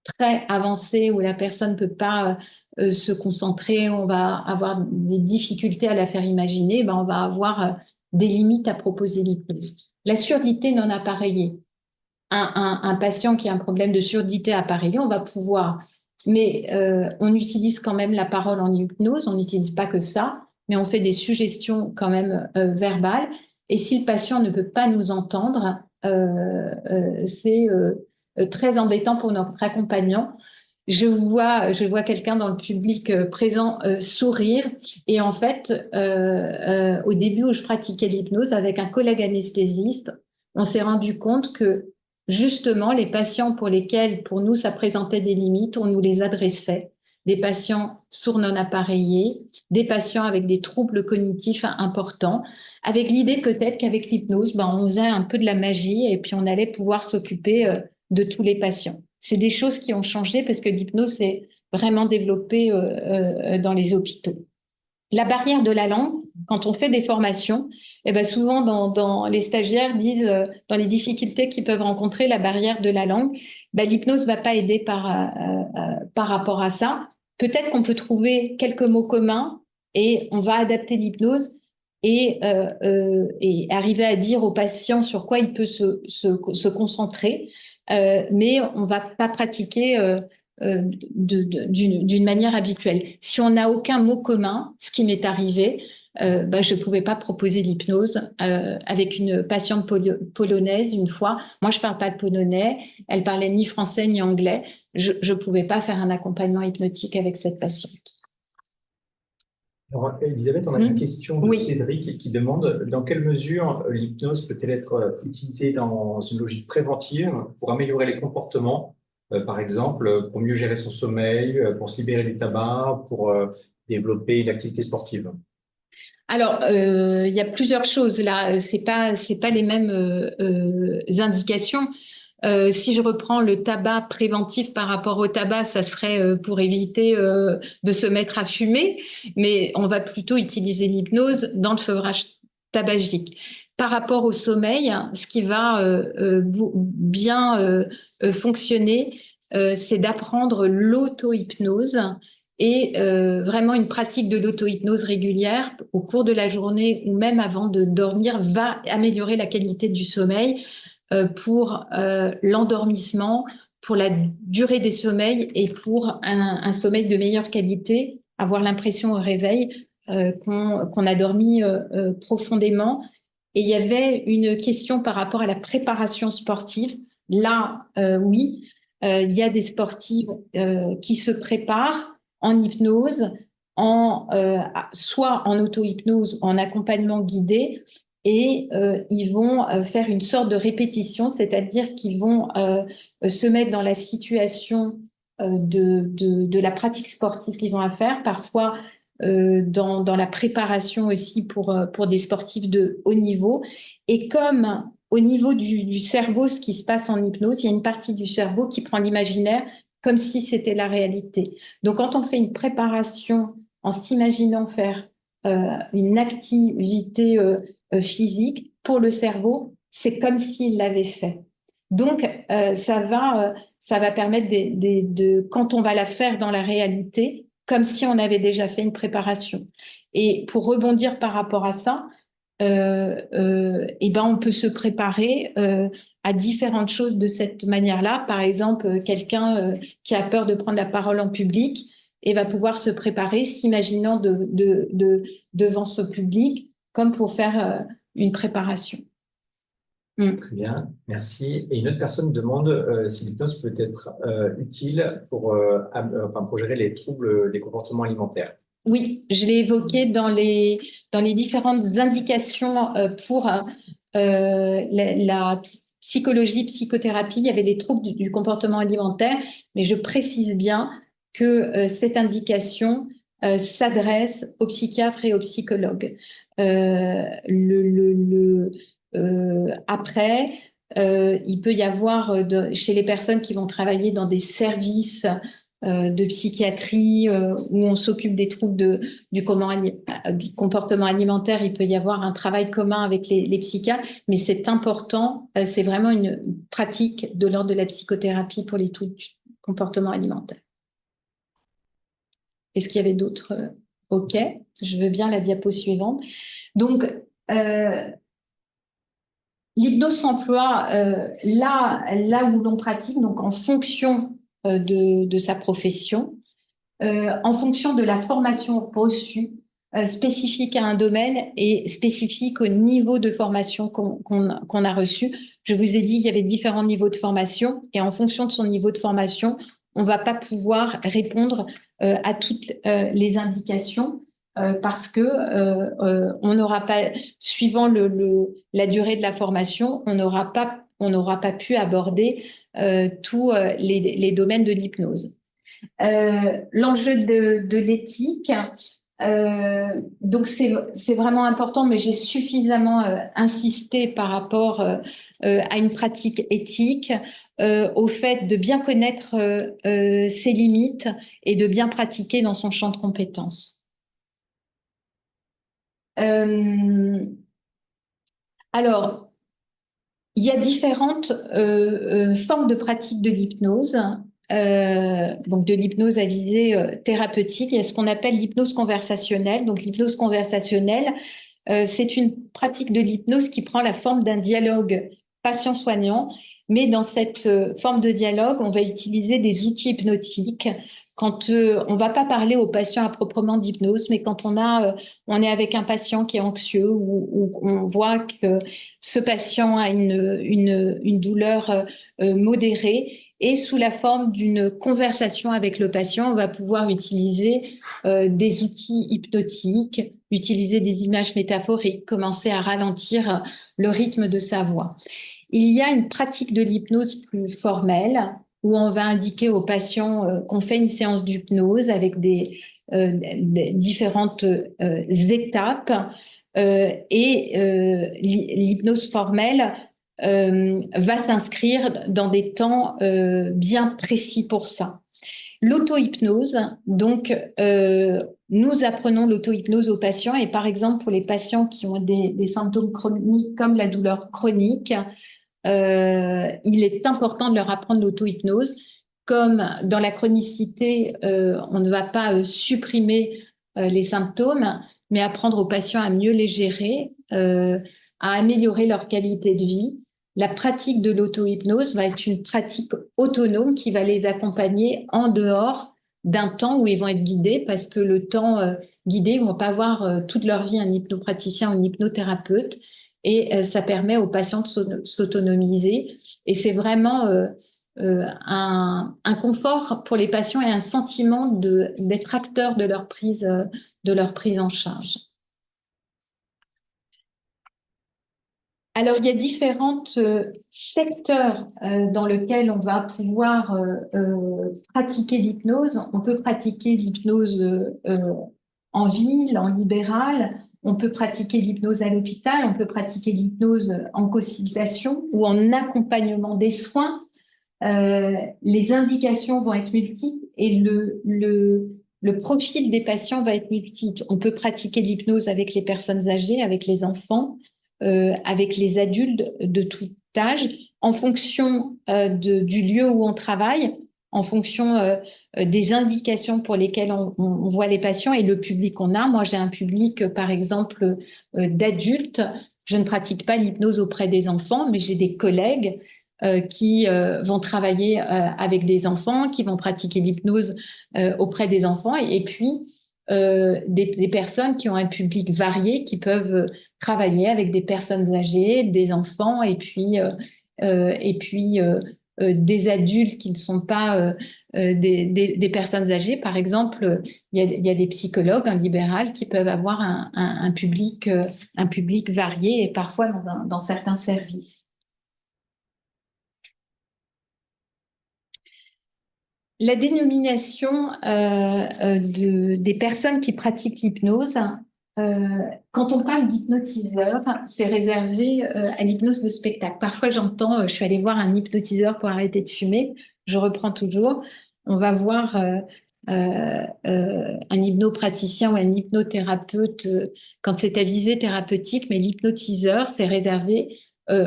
très avancée où la personne ne peut pas se concentrer, on va avoir des difficultés à la faire imaginer, ben on va avoir des limites à proposer l'hypnose. La surdité non appareillée. Un patient qui a un problème de surdité appareillée, on va pouvoir, mais on utilise quand même la parole en hypnose, on n'utilise pas que ça, mais on fait des suggestions quand même verbales. Et si le patient ne peut pas nous entendre, c'est très embêtant pour notre accompagnant. Je vois quelqu'un dans le public présent sourire. Et en fait, au début où je pratiquais l'hypnose avec un collègue anesthésiste, on s'est rendu compte que justement, les patients pour lesquels, pour nous, ça présentait des limites, on nous les adressait. Des patients sourds non appareillés, des patients avec des troubles cognitifs importants, avec l'idée peut-être qu'avec l'hypnose, ben, on faisait un peu de la magie et puis on allait pouvoir s'occuper de tous les patients. C'est des choses qui ont changé parce que l'hypnose s'est vraiment développée dans les hôpitaux. La barrière de la langue, quand on fait des formations, eh ben souvent dans les stagiaires disent dans les difficultés qu'ils peuvent rencontrer, la barrière de la langue, ben, l'hypnose va pas aider par rapport à ça. Peut-être qu'on peut trouver quelques mots communs et on va adapter l'hypnose et arriver à dire au patient sur quoi il peut se concentrer, mais on va pas pratiquer d'une manière habituelle. Si on n'a aucun mot commun, ce qui m'est arrivé, je ne pouvais pas proposer l'hypnose avec une patiente polonaise une fois. Moi, je parle pas de polonais, elle parlait ni français ni anglais. Je ne pouvais pas faire un accompagnement hypnotique avec cette patiente. Alors, Elisabeth, on a une question de Oui. Cédric qui demande dans quelle mesure l'hypnose peut-elle être utilisée dans une logique préventive pour améliorer les comportements, par exemple, pour mieux gérer son sommeil, pour se libérer du tabac, pour développer une activité sportive? Alors, il y a plusieurs choses là. C'est pas les mêmes indications. Si je reprends le tabac préventif par rapport au tabac, ça serait pour éviter de se mettre à fumer, mais on va plutôt utiliser l'hypnose dans le sevrage tabagique. Par rapport au sommeil, ce qui va bien fonctionner, c'est d'apprendre l'auto-hypnose et vraiment une pratique de l'auto-hypnose régulière au cours de la journée ou même avant de dormir va améliorer la qualité du sommeil pour l'endormissement, pour la durée des sommeils et pour un sommeil de meilleure qualité, avoir l'impression au réveil qu'on a dormi profondément. Et il y avait une question par rapport à la préparation sportive. Là, oui, il y a des sportifs qui se préparent en hypnose, soit en auto-hypnose, en accompagnement guidé, et ils vont faire une sorte de répétition, c'est-à-dire qu'ils vont se mettre dans la situation de la pratique sportive qu'ils ont à faire, parfois dans la préparation aussi pour des sportifs de haut niveau. Et comme au niveau du cerveau, ce qui se passe en hypnose, il y a une partie du cerveau qui prend l'imaginaire comme si c'était la réalité. Donc quand on fait une préparation en s'imaginant faire une activité physique, pour le cerveau, c'est comme s'il l'avait fait. Donc, ça va permettre quand on va la faire dans la réalité, comme si on avait déjà fait une préparation. Et pour rebondir par rapport à ça, on peut se préparer à différentes choses de cette manière-là. Par exemple, quelqu'un qui a peur de prendre la parole en public et va pouvoir se préparer, s'imaginant devant ce public, comme pour faire une préparation. Très bien, merci. Et une autre personne demande si l'hypnose peut être utile pour gérer les troubles des comportements alimentaires. Oui, je l'ai évoqué dans les différentes indications pour la psychologie, psychothérapie. Il y avait les troubles du comportement alimentaire, mais je précise bien que cette indication s'adresse aux psychiatres et aux psychologues. Après, il peut y avoir chez les personnes qui vont travailler dans des services de psychiatrie où on s'occupe des troubles du comportement alimentaire, il peut y avoir un travail commun avec les psychiatres, mais c'est important, c'est vraiment une pratique de l'ordre de la psychothérapie pour les troubles du comportement alimentaire. Est-ce qu'il y avait d'autres? Ok, je veux bien la diapo suivante. Donc, l'hypnose s'emploie là où l'on pratique, donc en fonction de sa profession, en fonction de la formation reçue, spécifique à un domaine et spécifique au niveau de formation qu'on a reçu. Je vous ai dit qu'il y avait différents niveaux de formation et en fonction de son niveau de formation, on ne va pas pouvoir répondre à toutes les indications parce que on n'aura pas, suivant la durée de la formation, on n'aura pas pu aborder tous les domaines de l'hypnose. L'enjeu de l'éthique, donc c'est vraiment important, mais j'ai suffisamment insisté par rapport à une pratique éthique, au fait de bien connaître ses limites et de bien pratiquer dans son champ de compétences. Alors, il y a différentes formes de pratique de l'hypnose. Donc de l'hypnose à visée thérapeutique. Il y a ce qu'on appelle l'hypnose conversationnelle. Donc l'hypnose conversationnelle, c'est une pratique de l'hypnose qui prend la forme d'un dialogue patient-soignant, mais dans cette forme de dialogue, on va utiliser des outils hypnotiques. Quand on va pas parler au patient à proprement d'hypnose, mais quand on est avec un patient qui est anxieux ou on voit que ce patient a une douleur modérée, et sous la forme d'une conversation avec le patient, on va pouvoir utiliser des outils hypnotiques, utiliser des images métaphoriques, commencer à ralentir le rythme de sa voix. Il y a une pratique de l'hypnose plus formelle où on va indiquer au patient qu'on fait une séance d'hypnose avec des différentes étapes l'hypnose formelle va s'inscrire dans des temps bien précis pour ça. L'auto-hypnose, donc, nous apprenons l'auto-hypnose aux patients et par exemple pour les patients qui ont des symptômes chroniques comme la douleur chronique, il est important de leur apprendre l'auto-hypnose. Comme dans la chronicité, on ne va pas supprimer les symptômes, mais apprendre aux patients à mieux les gérer, à améliorer leur qualité de vie. La pratique de l'auto-hypnose va être une pratique autonome qui va les accompagner en dehors d'un temps où ils vont être guidés, parce que le temps guidé, ils ne vont pas avoir toute leur vie un hypnopraticien ou un hypnothérapeute, et ça permet aux patients de s'autonomiser. Et c'est vraiment un confort pour les patients et un sentiment d'être acteurs de leur prise en charge. Alors, il y a différents secteurs dans lesquels on va pouvoir pratiquer l'hypnose. On peut pratiquer l'hypnose en ville, en libéral. On peut pratiquer l'hypnose à l'hôpital. On peut pratiquer l'hypnose en consultation ou en accompagnement des soins. Les indications vont être multiples et le profil des patients va être multiple. On peut pratiquer l'hypnose avec les personnes âgées, avec les enfants, avec les adultes de tout âge, en fonction du lieu où on travaille, en fonction des indications pour lesquelles on voit les patients et le public qu'on a. Moi, j'ai un public, par exemple, d'adultes. Je ne pratique pas l'hypnose auprès des enfants, mais j'ai des collègues qui vont travailler avec des enfants, qui vont pratiquer l'hypnose auprès des enfants, et puis des personnes qui ont un public varié, qui peuvent travailler avec des personnes âgées, des enfants, et puis des adultes qui ne sont pas des personnes âgées. Par exemple, il y a des psychologues en libéral qui peuvent avoir un public varié et parfois dans certains services. La dénomination des personnes qui pratiquent l'hypnose, quand on parle d'hypnotiseur, c'est réservé à l'hypnose de spectacle. Parfois, j'entends, je suis allée voir un hypnotiseur pour arrêter de fumer, je reprends toujours. On va voir un hypnopraticien ou un hypnothérapeute quand c'est à visée thérapeutique, mais l'hypnotiseur, c'est réservé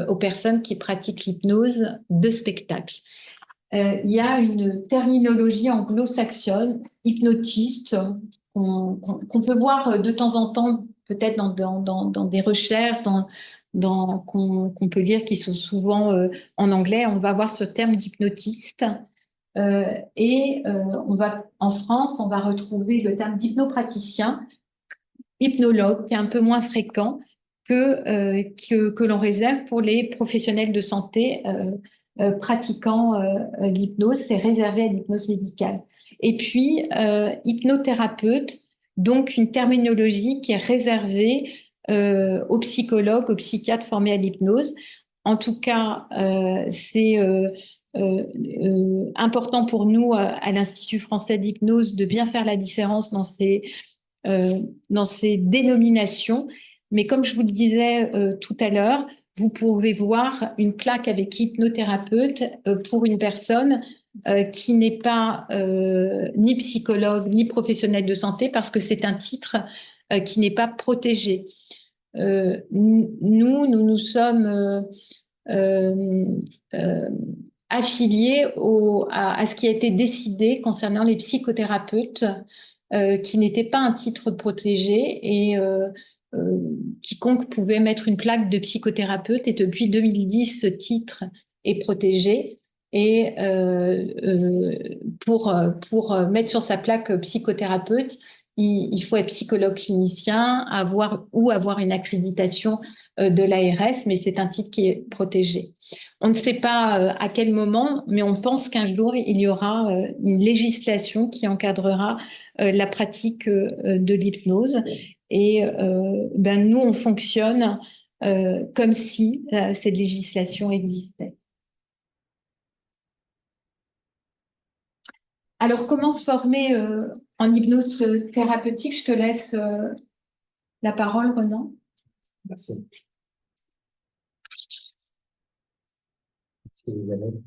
aux personnes qui pratiquent l'hypnose de spectacle. Il y a une terminologie anglo-saxonne, hypnotiste, qu'on peut voir de temps en temps, peut-être dans des recherches, qu'on peut lire qui sont souvent en anglais. On va voir ce terme d'hypnotiste. En France, on va retrouver le terme d'hypnopraticien, hypnologue, qui est un peu moins fréquent que l'on réserve pour les professionnels de santé pratiquant l'hypnose. C'est réservé à l'hypnose médicale. Et puis, hypnothérapeute, donc une terminologie qui est réservée aux psychologues, aux psychiatres formés à l'hypnose. En tout cas, c'est important pour nous à l'Institut français d'hypnose de bien faire la différence dans ces dénominations. Mais comme je vous le disais tout à l'heure, vous pouvez voir une plaque avec hypnothérapeute pour une personne qui n'est pas ni psychologue ni professionnel de santé, parce que c'est un titre qui n'est pas protégé. Nous sommes affiliés à ce qui a été décidé concernant les psychothérapeutes, qui n'était pas un titre protégé et quiconque pouvait mettre une plaque de psychothérapeute. Et depuis 2010, ce titre est protégé. Et pour mettre sur sa plaque psychothérapeute, il faut être psychologue clinicien, avoir une accréditation de l'ARS, mais c'est un titre qui est protégé. On ne sait pas à quel moment, mais on pense qu'un jour, il y aura une législation qui encadrera la pratique de l'hypnose. Et nous, on fonctionne comme si cette législation existait. Alors, comment se former en hypnose thérapeutique? Je te laisse la parole, Renan. Merci. Merci, Isabelle.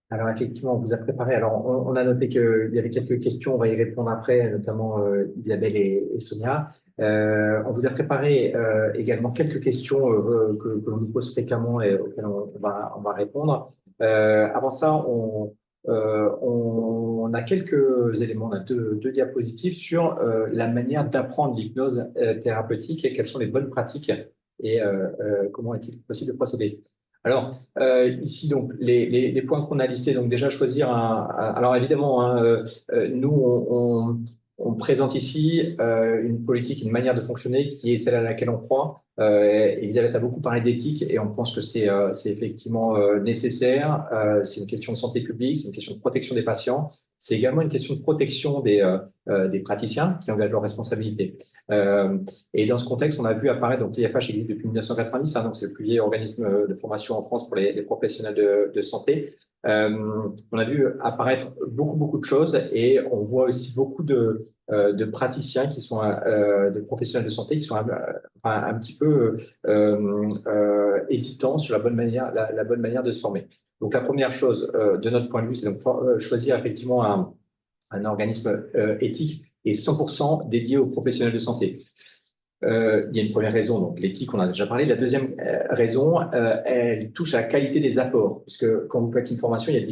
Alors, effectivement, on vous a préparé. Alors, on a noté qu'il y avait quelques questions. On va y répondre après, notamment Isabelle et Sonia. On vous a préparé également quelques questions que l'on nous pose fréquemment et auxquelles on va répondre. Avant ça, on a quelques éléments, on a deux diapositives sur la manière d'apprendre l'hypnose thérapeutique et quelles sont les bonnes pratiques et comment est-il possible de procéder. Alors, ici, donc, les points qu'on a listés, donc déjà choisir alors évidemment, nous, on présente ici une politique, une manière de fonctionner qui est celle à laquelle on croit. Elisabeth a beaucoup parlé d'éthique et on pense que c'est effectivement nécessaire. C'est une question de santé publique, c'est une question de protection des patients. C'est également une question de protection des praticiens qui engagent leurs responsabilités. Et dans ce contexte, on a vu apparaître, donc l'IFH existe depuis 1990, hein, donc c'est le plus vieil organisme de formation en France pour les professionnels de santé. On a vu apparaître beaucoup de choses et on voit aussi beaucoup de praticiens qui sont de professionnels de santé qui sont un petit peu hésitants sur la bonne manière de se former. Donc la première chose de notre point de vue, c'est donc choisir effectivement un organisme éthique et 100% dédié aux professionnels de santé. Il y a une première raison, donc l'éthique, on en a déjà parlé. La deuxième raison, elle touche à la qualité des apports, puisque quand vous faites une formation, il y a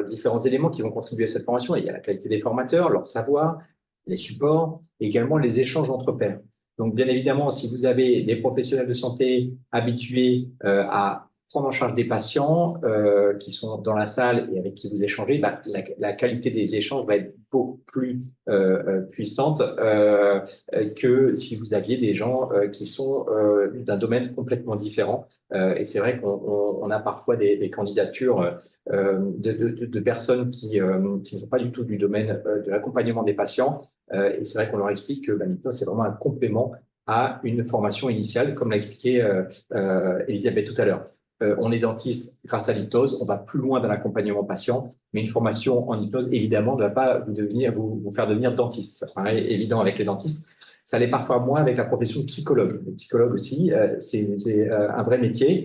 différents éléments qui vont contribuer à cette formation. Il y a la qualité des formateurs, leur savoir, les supports, et également les échanges entre pairs. Donc, bien évidemment, si vous avez des professionnels de santé habitués à prendre en charge des patients qui sont dans la salle et avec qui vous échangez, la qualité des échanges va être beaucoup plus puissante que si vous aviez des gens qui sont d'un domaine complètement différent. Et c'est vrai qu'on a parfois des candidatures de personnes qui ne sont pas du tout du domaine de l'accompagnement des patients. Et c'est vrai qu'on leur explique que l'hypnose, c'est vraiment un complément à une formation initiale, comme l'a expliqué Elisabeth tout à l'heure. On est dentiste grâce à l'hypnose, on va plus loin dans l'accompagnement patient, mais une formation en hypnose, évidemment, ne va pas vous faire devenir dentiste. Ça paraît évident avec les dentistes. Ça l'est parfois moins avec la profession de psychologue. Le psychologue aussi, c'est un vrai métier.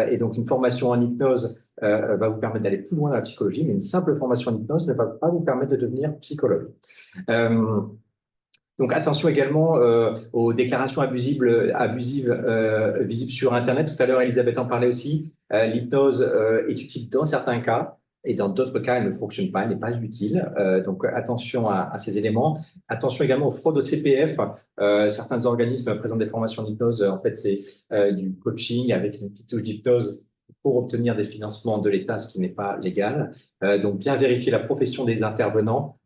Et donc, une formation en hypnose va vous permettre d'aller plus loin dans la psychologie, mais une simple formation en hypnose ne va pas vous permettre de devenir psychologue. Donc, attention également aux déclarations abusives visibles sur Internet. Tout à l'heure, Elisabeth en parlait aussi. L'hypnose est utile dans certains cas et dans d'autres cas, elle ne fonctionne pas, elle n'est pas utile. Donc, attention à ces éléments. Attention également aux fraudes au CPF. Certains organismes présentent des formations d'hypnose. En fait, c'est du coaching avec une petite touche d'hypnose pour obtenir des financements de l'État, ce qui n'est pas légal. Donc, bien vérifier la profession des intervenants,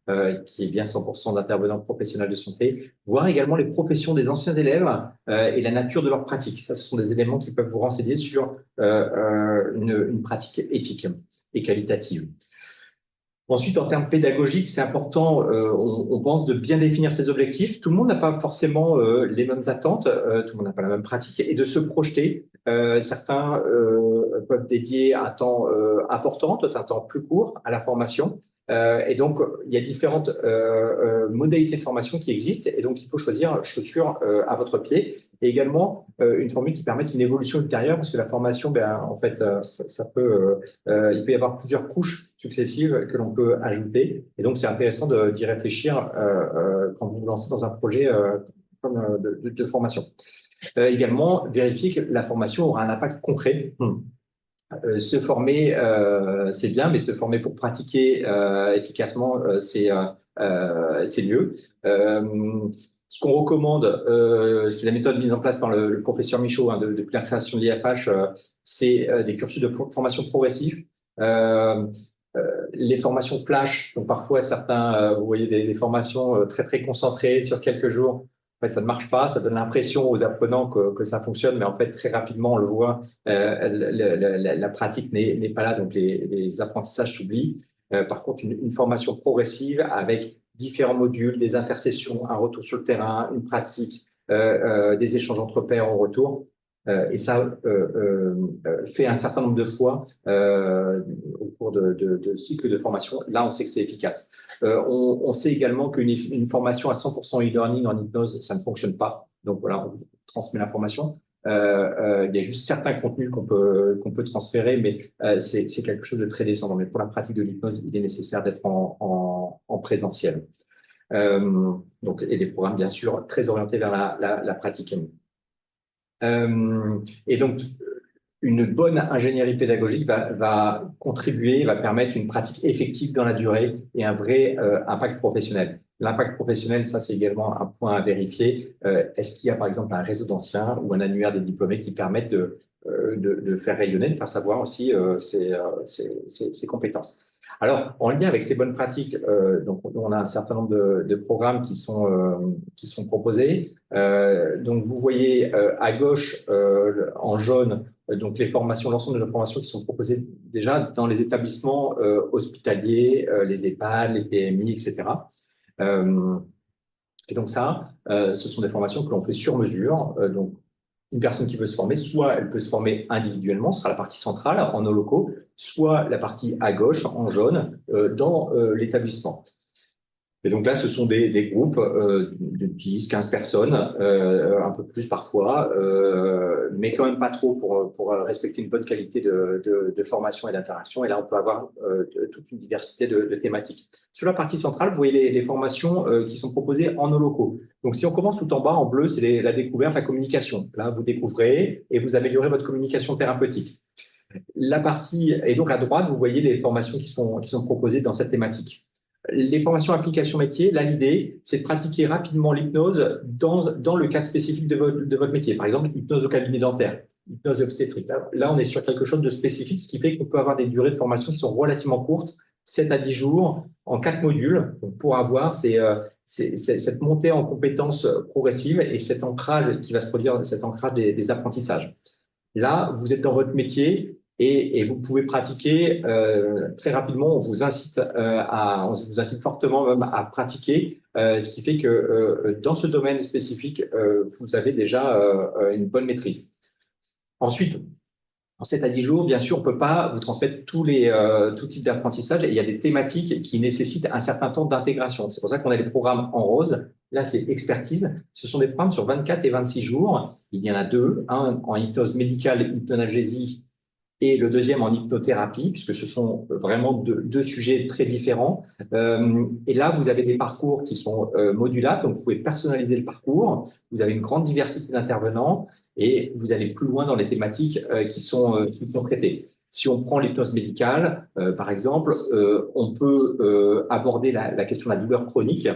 qui est bien 100% d'intervenants professionnels de santé, voir également les professions des anciens élèves et la nature de leur pratique. Ça, ce sont des éléments qui peuvent vous renseigner sur une pratique éthique et qualitative. Ensuite, en termes pédagogiques, c'est important, on pense, de bien définir ses objectifs. Tout le monde n'a pas forcément les mêmes attentes, tout le monde n'a pas la même pratique, et de se projeter. Certains peuvent dédier un temps important, d'autres un temps plus court à la formation. Et donc, il y a différentes modalités de formation qui existent, et donc il faut choisir chaussures à votre pied. et également une formule qui permet une évolution ultérieure, parce que la formation, en fait, il peut y avoir plusieurs couches successives que l'on peut ajouter, et donc c'est intéressant d'y réfléchir quand vous vous lancez dans un projet de formation. Également, vérifier que la formation aura un impact concret. Se former, c'est bien, mais se former pour pratiquer efficacement, c'est mieux. Ce qu'on recommande, ce qui est la méthode mise en place par le professeur Michaud depuis la création de l'IFH, c'est des cursus de formation progressif. Les formations flash, donc parfois certains, vous voyez des formations très très concentrées sur quelques jours. En fait, ça ne marche pas, ça donne l'impression aux apprenants que ça fonctionne, mais en fait, très rapidement, on le voit, la pratique n'est pas là, donc les apprentissages s'oublient. Par contre, une formation progressive avec différents modules, des intercessions, un retour sur le terrain, une pratique, des échanges entre pairs en retour, et ça fait un certain nombre de fois au cours de cycles de formation. Là, on sait que c'est efficace. On sait également qu'une formation à 100% e-learning en hypnose, ça ne fonctionne pas. Donc voilà, on transmet l'information. Il y a juste certains contenus qu'on peut transférer, mais c'est quelque chose de très descendant. Mais pour la pratique de l'hypnose, il est nécessaire d'être en présentiel. Donc, et des programmes, bien sûr, très orientés vers la pratique. Et donc, une bonne ingénierie pédagogique va contribuer, va permettre une pratique effective dans la durée et un vrai impact professionnel. L'impact professionnel, ça, c'est également un point à vérifier. Est-ce qu'il y a, par exemple, un réseau d'anciens ou un annuaire des diplômés qui permettent de faire rayonner, de faire savoir aussi ses compétences. Alors, en lien avec ces bonnes pratiques, donc on a un certain nombre de programmes qui sont proposés. Donc, vous voyez à gauche, en jaune, donc les formations, l'ensemble de les formations qui sont proposées déjà dans les établissements hospitaliers, les EHPAD, les PMI, etc. Et donc ça, ce sont des formations que l'on fait sur mesure. Donc, une personne qui veut se former, soit elle peut se former individuellement, ce sera la partie centrale en nos locaux, soit la partie à gauche en jaune dans l'établissement. Et donc là, ce sont des groupes de 10, 15 personnes, un peu plus parfois, mais quand même pas trop pour respecter une bonne qualité de formation et d'interaction. Et là, on peut avoir toute une diversité de thématiques. Sur la partie centrale, vous voyez les formations qui sont proposées en nos locaux. Donc, si on commence tout en bas, en bleu, c'est la découverte, la communication. Là, vous découvrez et vous améliorez votre communication thérapeutique. La partie, et donc à droite, vous voyez les formations qui sont proposées dans cette thématique. Les formations application métier, là, l'idée, c'est de pratiquer rapidement l'hypnose dans le cadre spécifique de votre métier. Par exemple, hypnose au cabinet dentaire, hypnose obstétrique. Là, on est sur quelque chose de spécifique, ce qui fait qu'on peut avoir des durées de formation qui sont relativement courtes, 7 à 10 jours, en 4 modules, pour avoir cette montée en compétences progressive et cet ancrage qui va se produire, cet ancrage des apprentissages. Là, vous êtes dans votre métier, et vous pouvez pratiquer très rapidement. On vous incite fortement même à pratiquer, ce qui fait que dans ce domaine spécifique, vous avez déjà une bonne maîtrise. Ensuite, en 7 à 10 jours, bien sûr, on ne peut pas vous transmettre tout type d'apprentissage. Et il y a des thématiques qui nécessitent un certain temps d'intégration. C'est pour ça qu'on a des programmes en rose. Là, c'est expertise. Ce sont des programmes sur 24 et 26 jours. Il y en a deux, un en hypnose médicale, hypnonalgésie, et le deuxième en hypnothérapie, puisque ce sont vraiment deux sujets très différents. Et là, vous avez des parcours qui sont modulables, donc vous pouvez personnaliser le parcours. Vous avez une grande diversité d'intervenants et vous allez plus loin dans les thématiques qui sont traitées. Si on prend l'hypnose médicale, par exemple, on peut aborder la question de la douleur chronique,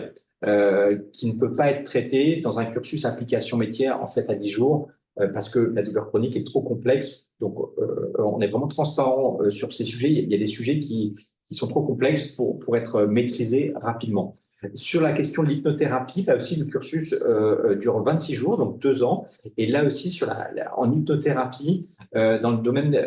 qui ne peut pas être traitée dans un cursus application métier en 7 à 10 jours, parce que la douleur chronique est trop complexe. Donc, on est vraiment transparent sur ces sujets. Il y a des sujets qui sont trop complexes pour être maîtrisés rapidement. Sur la question de l'hypnothérapie, là aussi, le cursus dure 26 jours, donc 2 ans. Et là aussi, en hypnothérapie, dans le domaine de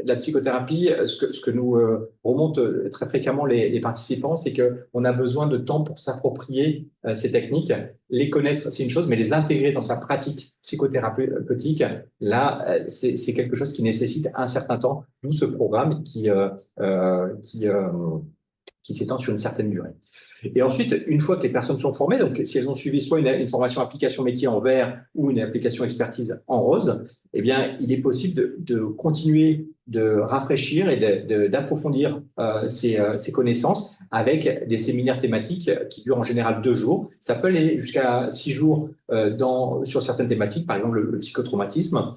la psychothérapie, ce que nous remontent très fréquemment les participants, c'est qu'on a besoin de temps pour s'approprier ces techniques. Les connaître, c'est une chose, mais les intégrer dans sa pratique psychothérapeutique, là, c'est quelque chose qui nécessite un certain temps, d'où ce programme qui qui s'étend sur une certaine durée. Et ensuite, une fois que les personnes sont formées, donc si elles ont suivi soit une formation application métier en vert ou une application expertise en rose, eh bien, il est possible de continuer de rafraîchir et d'approfondir ces connaissances avec des séminaires thématiques qui durent en général 2 jours. Ça peut aller jusqu'à 6 jours sur certaines thématiques, par exemple le psychotraumatisme.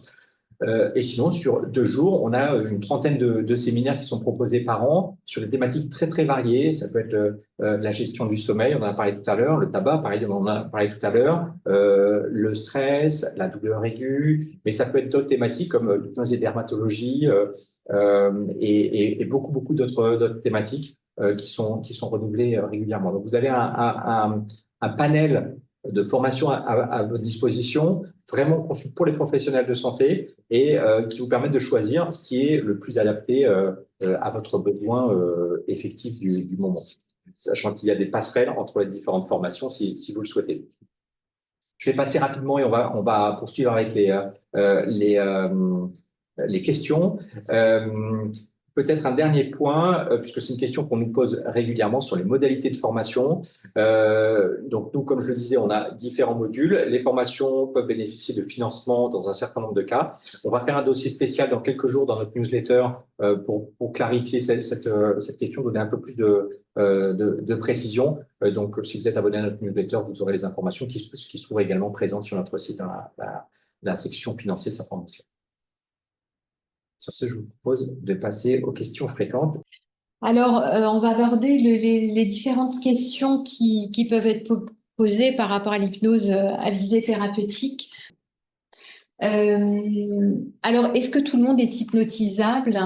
Et sinon, sur 2 jours, on a une trentaine de séminaires qui sont proposés par an sur des thématiques très, très variées. Ça peut être la gestion du sommeil, on en a parlé tout à l'heure, le tabac, pareil, on en a parlé tout à l'heure, le stress, la douleur aiguë, mais ça peut être d'autres thématiques comme l'hypnose et dermatologie et beaucoup, beaucoup d'autres thématiques qui sont renouvelées régulièrement. Donc, vous avez un panel de formation à votre disposition, vraiment conçu pour les professionnels de santé et qui vous permettent de choisir ce qui est le plus adapté à votre besoin effectif du moment, sachant qu'il y a des passerelles entre les différentes formations si vous le souhaitez. Je vais passer rapidement et on va poursuivre avec les questions. Peut-être un dernier point, puisque c'est une question qu'on nous pose régulièrement sur les modalités de formation. Donc nous, comme je le disais, on a différents modules. Les formations peuvent bénéficier de financement dans un certain nombre de cas. On va faire un dossier spécial dans quelques jours dans notre newsletter pour clarifier cette question, donner un peu plus de précision. Donc si vous êtes abonné à notre newsletter, vous aurez les informations qui se trouvent également présentes sur notre site dans la section financer sa formation. Sur ce, je vous propose de passer aux questions fréquentes. Alors, on va aborder les différentes questions qui peuvent être posées par rapport à l'hypnose à visée thérapeutique. Alors, est-ce que tout le monde est hypnotisable?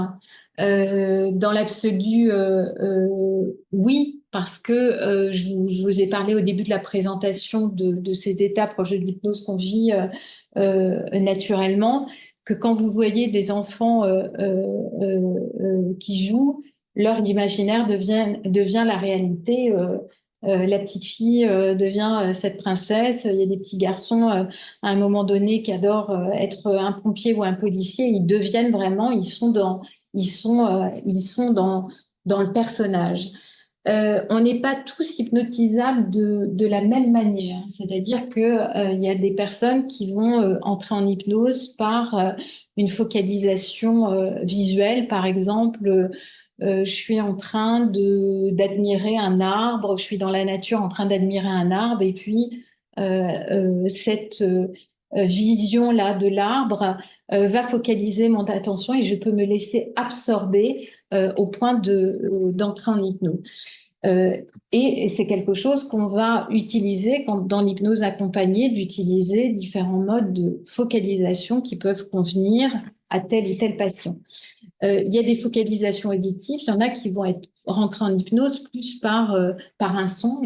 Dans l'absolu, oui, parce que je vous ai parlé au début de la présentation de ces étapes proches de l'hypnose qu'on vit naturellement, que quand vous voyez des enfants qui jouent, leur imaginaire devient la réalité. La petite fille devient cette princesse. Il y a des petits garçons à un moment donné qui adorent être un pompier ou un policier. Ils deviennent vraiment, ils sont dans le personnage. On n'est pas tous hypnotisables de la même manière. C'est-à-dire que il y a des personnes qui vont entrer en hypnose par une focalisation visuelle, par exemple. Je suis en train d'admirer un arbre, je suis dans la nature en train d'admirer un arbre, et puis cette vision-là de l'arbre va focaliser mon attention et je peux me laisser absorber au point d'entrer en hypnose. Et c'est quelque chose qu'on va utiliser dans l'hypnose accompagnée, d'utiliser différents modes de focalisation qui peuvent convenir à tel ou tel patient. Il y a des focalisations auditives, il y en a qui vont rentrer en hypnose plus par un son,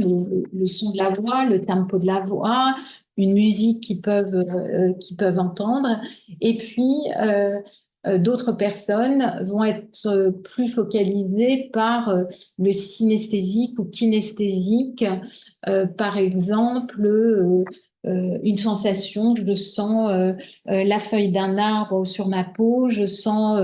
le son de la voix, le tempo de la voix, une musique qu'ils peuvent entendre. Et puis, d'autres personnes vont être plus focalisées par le synesthésique ou kinesthésique. Par exemple, une sensation, je sens la feuille d'un arbre sur ma peau, je sens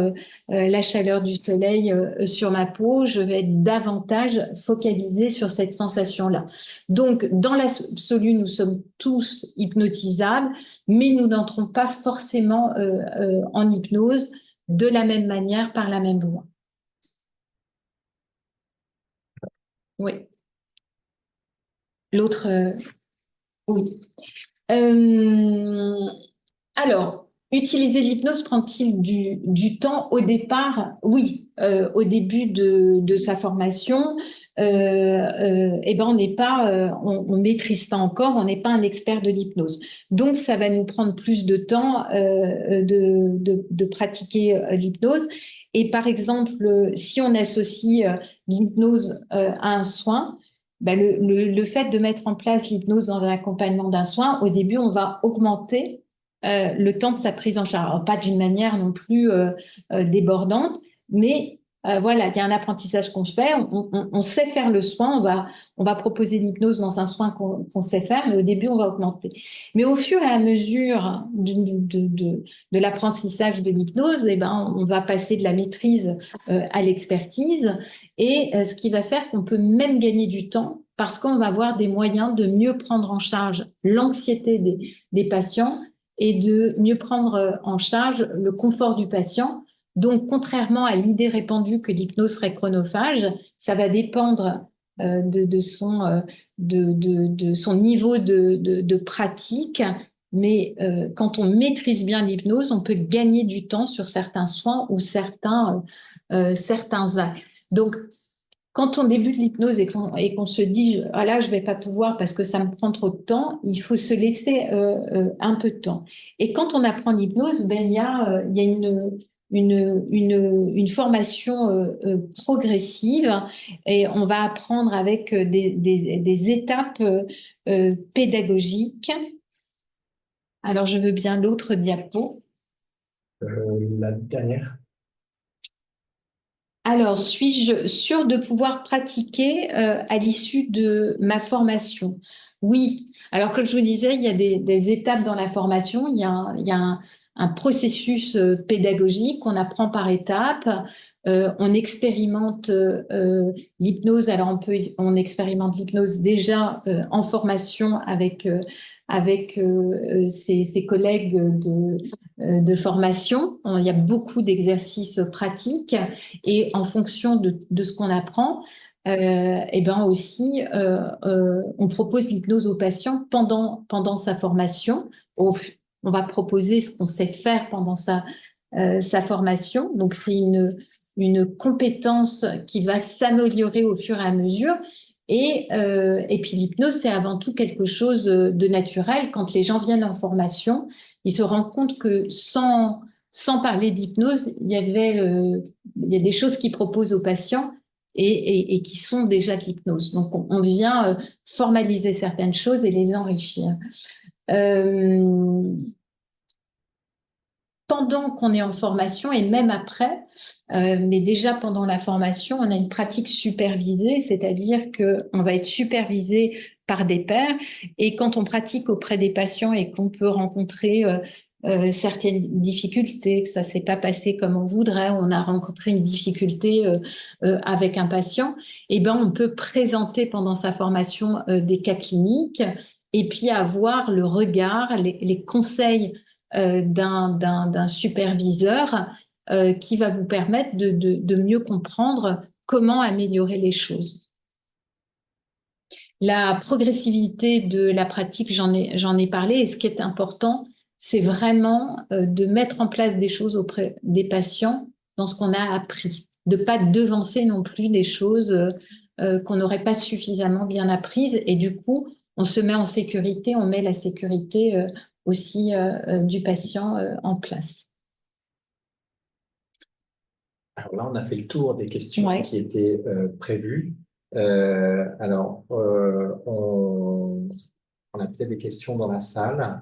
la chaleur du soleil sur ma peau, je vais être davantage focalisée sur cette sensation-là. Donc, dans l'absolu, nous sommes tous hypnotisables, mais nous n'entrons pas forcément en hypnose de la même manière, par la même voie. Oui. L'autre, oui. Alors, utiliser l'hypnose prend-il du temps au départ? Oui, au début de sa formation, eh ben on n'est pas, on maîtrise pas encore, on n'est pas un expert de l'hypnose. Donc, ça va nous prendre plus de temps de pratiquer l'hypnose. Et par exemple, si on associe l'hypnose à un soin, ben le fait de mettre en place l'hypnose dans l'accompagnement d'un soin, au début, on va augmenter le temps de sa prise en charge. Alors, pas d'une manière non plus débordante, mais Voilà, il y a un apprentissage qu'on fait, on sait faire le soin, on va proposer l'hypnose dans un soin qu'on sait faire, mais au début, on va augmenter. Mais au fur et à mesure de l'apprentissage de l'hypnose, eh ben, on va passer de la maîtrise à l'expertise, et ce qui va faire qu'on peut même gagner du temps, parce qu'on va avoir des moyens de mieux prendre en charge l'anxiété des patients et de mieux prendre en charge le confort du patient. Donc, contrairement à l'idée répandue que l'hypnose serait chronophage, ça va dépendre de son niveau de pratique. Mais quand on maîtrise bien l'hypnose, on peut gagner du temps sur certains soins ou certains actes. Donc, quand on débute l'hypnose et qu'on se dit ah là je vais pas pouvoir parce que ça me prend trop de temps, il faut se laisser un peu de temps. Et quand on apprend l'hypnose, ben il y a une formation progressive, et on va apprendre avec des étapes pédagogiques. Alors je veux bien l'autre diapo. La dernière. Alors, suis-je sûre de pouvoir pratiquer à l'issue de ma formation? Oui. Alors, comme je vous disais, il y a des étapes dans la formation. Il y a un processus pédagogique qu'on apprend par étapes. On expérimente l'hypnose. Alors, on expérimente l'hypnose déjà en formation avec ses collègues de formation. Il y a beaucoup d'exercices pratiques, et en fonction de ce qu'on apprend, et ben aussi, on propose l'hypnose aux patients pendant sa formation. On va proposer ce qu'on sait faire pendant sa formation. Donc, c'est une compétence qui va s'améliorer au fur et à mesure. Et puis l'hypnose, c'est avant tout quelque chose de naturel. Quand les gens viennent en formation, ils se rendent compte que sans parler d'hypnose, il y a des choses qu'ils proposent aux patients et qui sont déjà de l'hypnose. Donc, on vient formaliser certaines choses et les enrichir. Pendant qu'on est en formation et même après, mais déjà pendant la formation, on a une pratique supervisée, c'est-à-dire qu'on va être supervisé par des pairs. Et quand on pratique auprès des patients et qu'on peut rencontrer certaines difficultés, que ça ne s'est pas passé comme on voudrait, on a rencontré une difficulté avec un patient, et ben on peut présenter pendant sa formation des cas cliniques et puis avoir le regard, les conseils d'un superviseur qui va vous permettre de mieux comprendre comment améliorer les choses. La progressivité de la pratique, j'en ai parlé, et ce qui est important, c'est vraiment de mettre en place des choses auprès des patients dans ce qu'on a appris, de ne pas devancer non plus des choses qu'on n'aurait pas suffisamment bien apprises, et du coup, on se met en sécurité, on met la sécurité aussi du patient en place. Alors là, on a fait le tour des questions Ouais. qui étaient prévues. On a peut-être des questions dans la salle.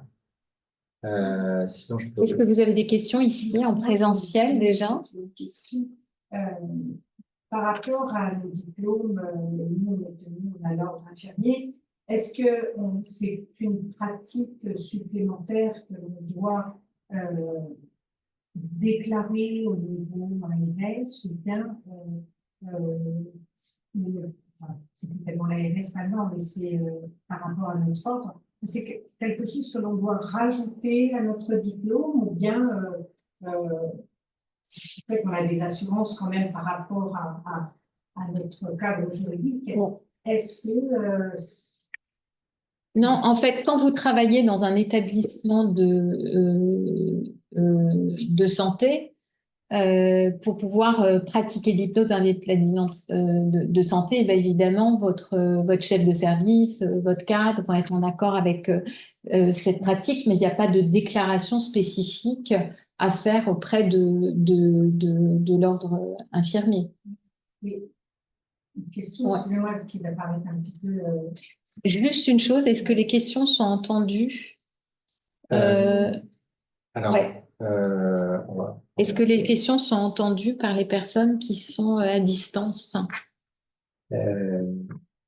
Sinon, je peux... Est-ce que vous avez des questions ici en présentiel déjà? J'ai une question. Par rapport à nos diplômes, nous on a obtenu, on a l'ordre infirmier. Est-ce que c'est une pratique supplémentaire que l'on doit déclarer au niveau ARS, ou bien c'est plus tellement l'ARS maintenant, mais c'est par rapport à notre ordre, c'est quelque chose que l'on doit rajouter à notre diplôme, ou bien en fait, on a des assurances quand même par rapport à notre cadre juridique. Bon. Est-ce que Non, en fait, quand vous travaillez dans un établissement de santé, pour pouvoir pratiquer l'hypnose dans un établissement de santé, eh bien, évidemment, votre chef de service, votre cadre vont être en accord avec cette pratique, mais il n'y a pas de déclaration spécifique à faire auprès de l'ordre infirmier. une question, Ouais. excusez-moi, qui va paraître un petit peu... Juste une chose, est-ce que les questions sont entendues? Alors, Ouais. on va- Est-ce que les questions sont entendues par les personnes qui sont à distance? Euh,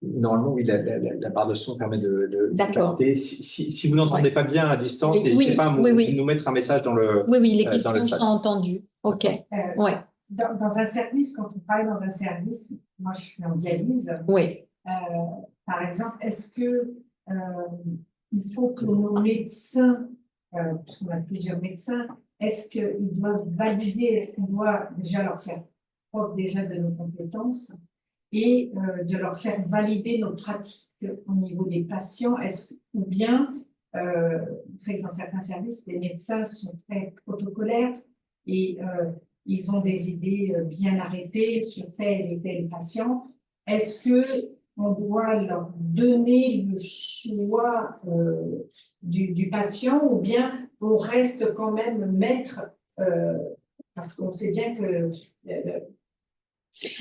normalement, oui, la barre de son permet de D'accord. capter. Si vous n'entendez Ouais. pas bien à distance, Oui, n'hésitez pas à oui. nous mettre un message Oui, les dans le questions chat. sont entendues. OK. Ouais. Dans un service, quand on travaille dans un service, moi je suis en dialyse, Oui. par exemple, est-ce que il faut que nos médecins, puisqu'on a plusieurs médecins, est-ce qu'ils doivent valider, est-ce qu'on doit déjà leur faire preuve déjà de nos compétences et de leur faire valider nos pratiques au niveau des patients, ou bien, vous savez que dans certains services, les médecins sont très protocolaires et ils ont des idées bien arrêtées sur tel et tel patient. Est-ce que on doit leur donner le choix du patient ou bien on reste quand même maître parce qu'on sait bien que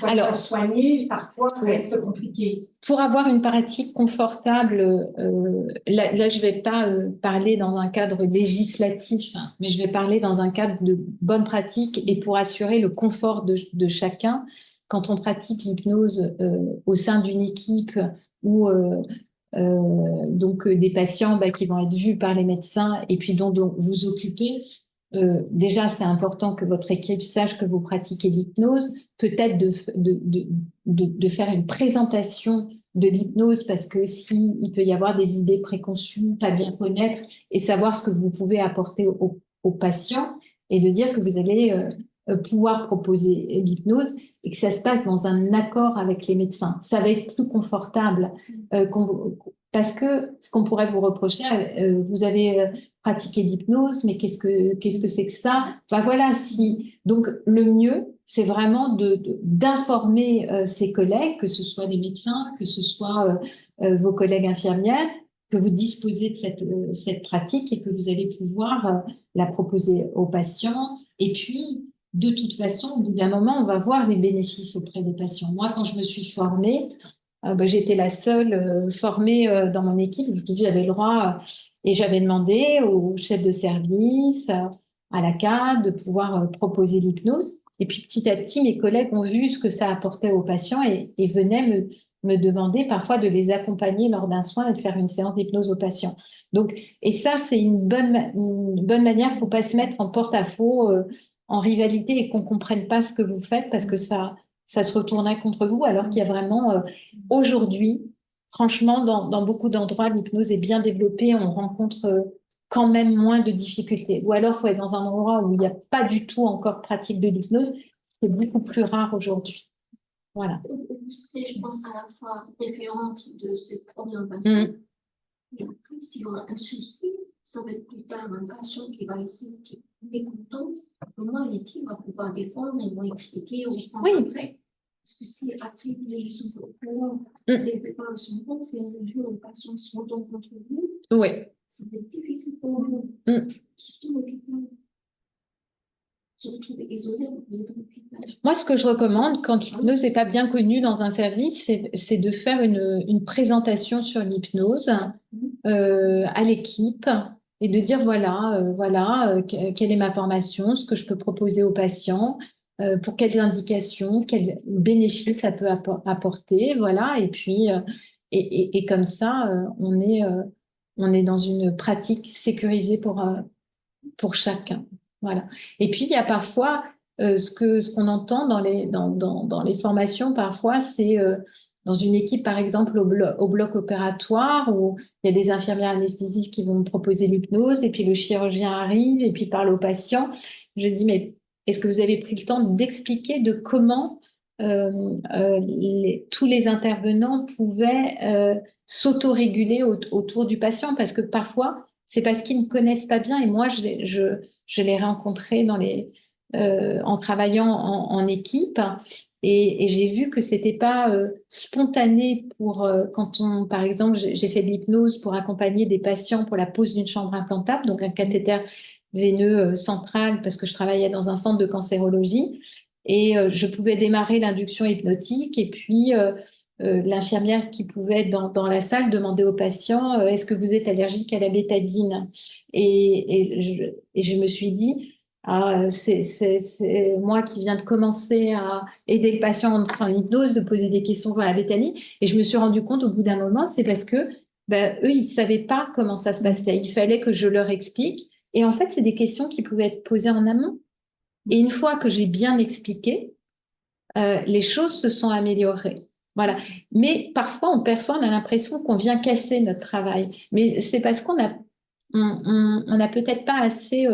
Alors, soigner parfois reste compliqué. Pour avoir une pratique confortable, là je ne vais pas parler dans un cadre législatif, hein, mais je vais parler dans un cadre de bonne pratique et pour assurer le confort de chacun. Quand on pratique l'hypnose au sein d'une équipe ou donc des patients qui vont être vus par les médecins et puis dont vous occupez, déjà, c'est important que votre équipe sache que vous pratiquez l'hypnose, peut-être de faire une présentation de l'hypnose parce que si il peut y avoir des idées préconçues, pas bien connaître et savoir ce que vous pouvez apporter aux patients et de dire que vous allez pouvoir proposer l'hypnose et que ça se passe dans un accord avec les médecins. Ça va être plus confortable parce que ce qu'on pourrait vous reprocher, vous avez pratiquer l'hypnose, mais qu'est-ce que c'est que ça? Enfin, voilà, donc le mieux, c'est vraiment d'informer ses collègues, que ce soit les médecins, que ce soit vos collègues infirmières, que vous disposez de cette pratique et que vous allez pouvoir la proposer aux patients. Et puis, de toute façon, au bout d'un moment, on va voir les bénéfices auprès des patients. Moi, quand je me suis formée, j'étais la seule formée dans mon équipe. Je vous dis, j'avais le droit et j'avais demandé au chef de service, à la CAD, de pouvoir proposer l'hypnose. Et puis petit à petit, mes collègues ont vu ce que ça apportait aux patients et venaient me demander parfois de les accompagner lors d'un soin et de faire une séance d'hypnose aux patients. Donc, et ça, c'est une bonne manière. Il ne faut pas se mettre en porte-à-faux, en rivalité et qu'on ne comprenne pas ce que vous faites parce que ça se retournerait contre vous alors qu'il y a vraiment aujourd'hui, franchement, dans beaucoup d'endroits, l'hypnose est bien développée, on rencontre quand même moins de difficultés. Ou alors, il faut être dans un endroit où il n'y a pas du tout encore pratique de l'hypnose, c'est beaucoup plus rare aujourd'hui. Voilà. Je pense à la fois référente de cette orientation. Et après, s'il y aura un souci, ça va être plus tard un patient qui va essayer, qui est mécontent. Comment l'équipe va pouvoir défendre, ils vont expliquer, on prend après. Parce que si après, ils sont au courant, les plupart sont contents, c'est un jour où les patients sont contre vous. Oui. Ça va être difficile pour vous. Surtout l'hôpital. Se retrouver isolé dans l'hôpital. Moi, ce que je recommande, quand l'hypnose n'est pas bien connue dans un service, c'est de faire une présentation sur l'hypnose à l'équipe et de dire voilà, quelle est ma formation, ce que je peux proposer aux patients, pour quelles indications, quels bénéfices ça peut apporter, voilà. Et puis, et comme ça, on est dans une pratique sécurisée pour chacun. Voilà. Et puis, il y a parfois ce qu'on entend dans les formations, parfois, c'est dans une équipe, par exemple, au bloc opératoire, où il y a des infirmières anesthésistes qui vont me proposer l'hypnose, et puis le chirurgien arrive, et puis parle au patient. Je dis, mais est-ce que vous avez pris le temps d'expliquer de comment tous les intervenants pouvaient s'autoréguler autour du patient? Parce que parfois, c'est parce qu'ils ne connaissent pas bien, et moi, je l'ai rencontré en travaillant en équipe et j'ai vu que c'était pas spontané quand par exemple, j'ai fait de l'hypnose pour accompagner des patients pour la pose d'une chambre implantable, donc un cathéter veineux central parce que je travaillais dans un centre de cancérologie et je pouvais démarrer l'induction hypnotique et puis l'infirmière qui pouvait dans la salle demander au patient est-ce que vous êtes allergique à la bétadine? Et je me suis dit, ah, c'est moi qui viens de commencer à aider le patient à entrer en hypnose, de poser des questions sur la bétadine. Et je me suis rendu compte au bout d'un moment, c'est parce que ben, eux, ils ne savaient pas comment ça se passait. Il fallait que je leur explique. Et en fait, c'est des questions qui pouvaient être posées en amont. Et une fois que j'ai bien expliqué, les choses se sont améliorées. Voilà. Mais parfois, on a l'impression qu'on vient casser notre travail. Mais c'est parce qu'on a, on n'a peut-être pas assez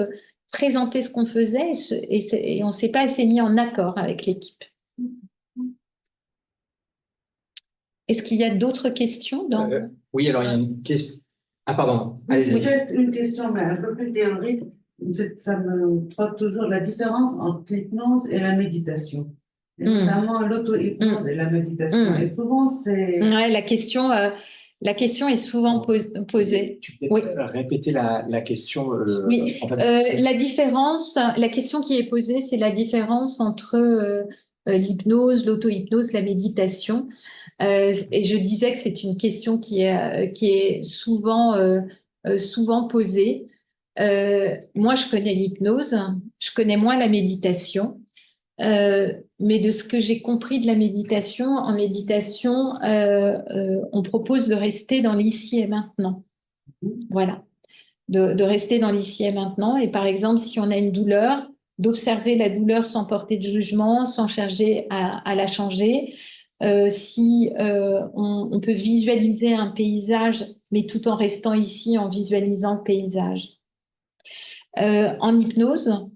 présenté ce qu'on faisait et on ne s'est pas assez mis en accord avec l'équipe. Est-ce qu'il y a d'autres questions dans... Oui, alors il y a une question. Ah, pardon. Allez-y. Peut-être une question, mais un peu plus théorique. Ça me trotte toujours la différence entre l'hypnose et la méditation. Et notamment l'auto-hypnose et la méditation. Et souvent, c'est... Ouais, la question est souvent posée. Tu peux Oui. répéter la question Oui, en fait, la différence, la question qui est posée, c'est la différence entre l'hypnose, l'auto-hypnose, la méditation. Et je disais que c'est une question qui est souvent posée. Moi, je connais l'hypnose, je connais moins la méditation. Mais de ce que j'ai compris de la méditation, en méditation, on propose de rester dans l'ici et maintenant. Voilà, de rester dans l'ici et maintenant. Et par exemple, si on a une douleur, d'observer la douleur sans porter de jugement, sans chercher à la changer. Si on peut visualiser un paysage, mais tout en restant ici, en visualisant le paysage. En hypnose,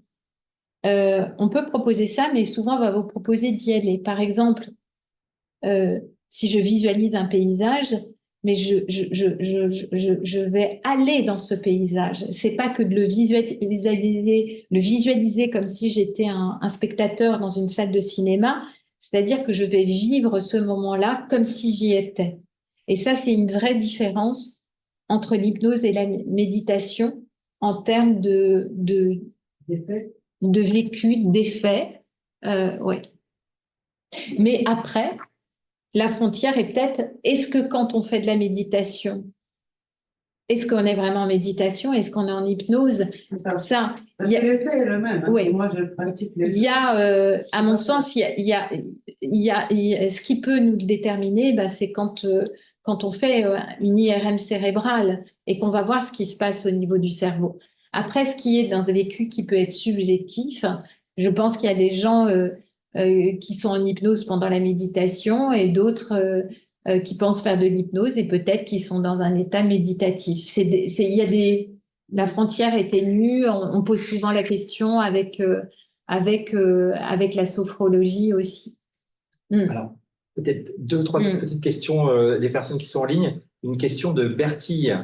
on peut proposer ça, mais souvent on va vous proposer d'y aller. Par exemple, si je visualise un paysage, mais je vais aller dans ce paysage. C'est pas que de le visualiser comme si j'étais un spectateur dans une salle de cinéma, c'est-à-dire que je vais vivre ce moment-là comme si j'y étais. Et ça, c'est une vraie différence entre l'hypnose et la méditation en termes de vécu, d'effet. Ouais. Mais après, la frontière est peut-être, est-ce que quand on fait de la méditation, est-ce qu'on est vraiment en méditation? Est-ce qu'on est en hypnose? Parce que l'effet est le même. Hein. Oui. Moi, je pratique les Il y a, à mon sens, il y a ce qui peut nous déterminer, ben, c'est quand on fait une IRM cérébrale et qu'on va voir ce qui se passe au niveau du cerveau. Après, ce qui est dans un vécu qui peut être subjectif, je pense qu'il y a des gens qui sont en hypnose pendant la méditation et d'autres qui pensent faire de l'hypnose et peut-être qui sont dans un état méditatif. La frontière est ténue. On pose souvent la question avec la sophrologie aussi. Alors, peut-être deux ou trois petites questions des personnes qui sont en ligne. Une question de Bertille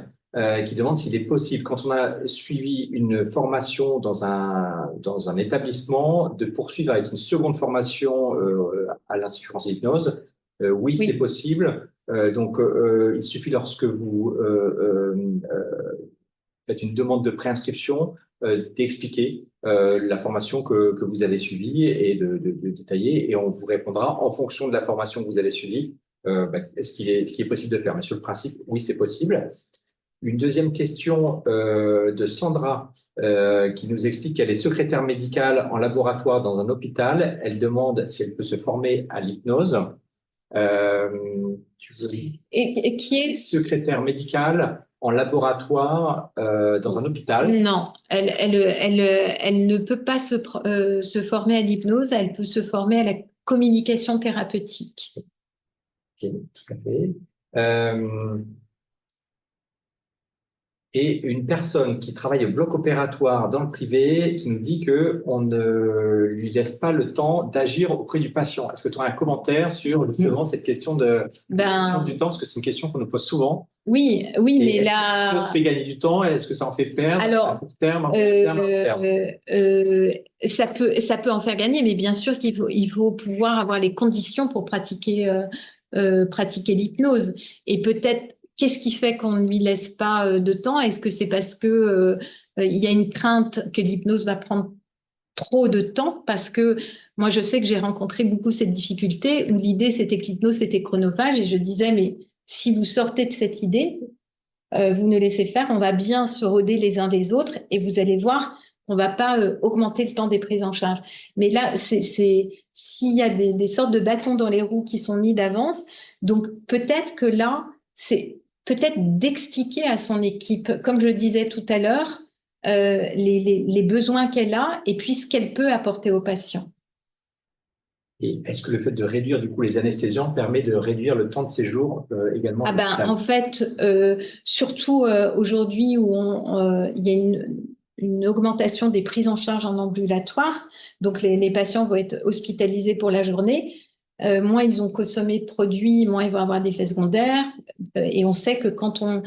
qui demande s'il est possible, quand on a suivi une formation dans un établissement, de poursuivre avec une seconde formation à l'Institut français d'hypnose. Oui, c'est possible. Donc, il suffit lorsque vous faites une demande de préinscription d'expliquer la formation que vous avez suivie et de détailler, et on vous répondra en fonction de la formation que vous avez suivie ce qui est possible de faire. Mais sur le principe, oui, c'est possible. Une deuxième question de Sandra qui nous explique qu'elle est secrétaire médicale en laboratoire dans un hôpital. Elle demande si elle peut se former à l'hypnose. Et qui est secrétaire médicale en laboratoire dans un hôpital? Non, elle ne peut pas se former à l'hypnose, elle peut se former à la communication thérapeutique. Ok, tout à fait. Et une personne qui travaille au bloc opératoire dans le privé qui nous dit qu'on ne lui laisse pas le temps d'agir auprès du patient. Est-ce que tu as un commentaire sur justement cette question du temps? Parce que c'est une question qu'on nous pose souvent. Oui, mais là. Est-ce que ça fait gagner du temps? Est-ce que ça en fait perdre à court terme, à terme? Ça peut en faire gagner, mais bien sûr qu'il faut pouvoir avoir les conditions pour pratiquer l'hypnose. Et peut-être, qu'est-ce qui fait qu'on ne lui laisse pas de temps? Est-ce que c'est parce que il y a une crainte que l'hypnose va prendre trop de temps parce que moi, je sais que j'ai rencontré beaucoup cette difficulté où l'idée, c'était que l'hypnose, c'était chronophage et je disais, mais si vous sortez de cette idée, vous nous laissez faire, on va bien se roder les uns des autres et vous allez voir qu'on va pas augmenter le temps des prises en charge. Mais là, s'il y a des sortes de bâtons dans les roues qui sont mis d'avance, donc peut-être que là, c'est peut-être d'expliquer à son équipe, comme je disais tout à l'heure, les besoins qu'elle a et puis ce qu'elle peut apporter aux patients. Et est-ce que le fait de réduire du coup les anesthésiants permet de réduire le temps de séjour également? Ah ben, en fait, surtout aujourd'hui où il y a une augmentation des prises en charge en ambulatoire, donc les patients vont être hospitalisés pour la journée. Moins ils ont consommé de produits, moins ils vont avoir d'effets secondaires. Et on sait que quand on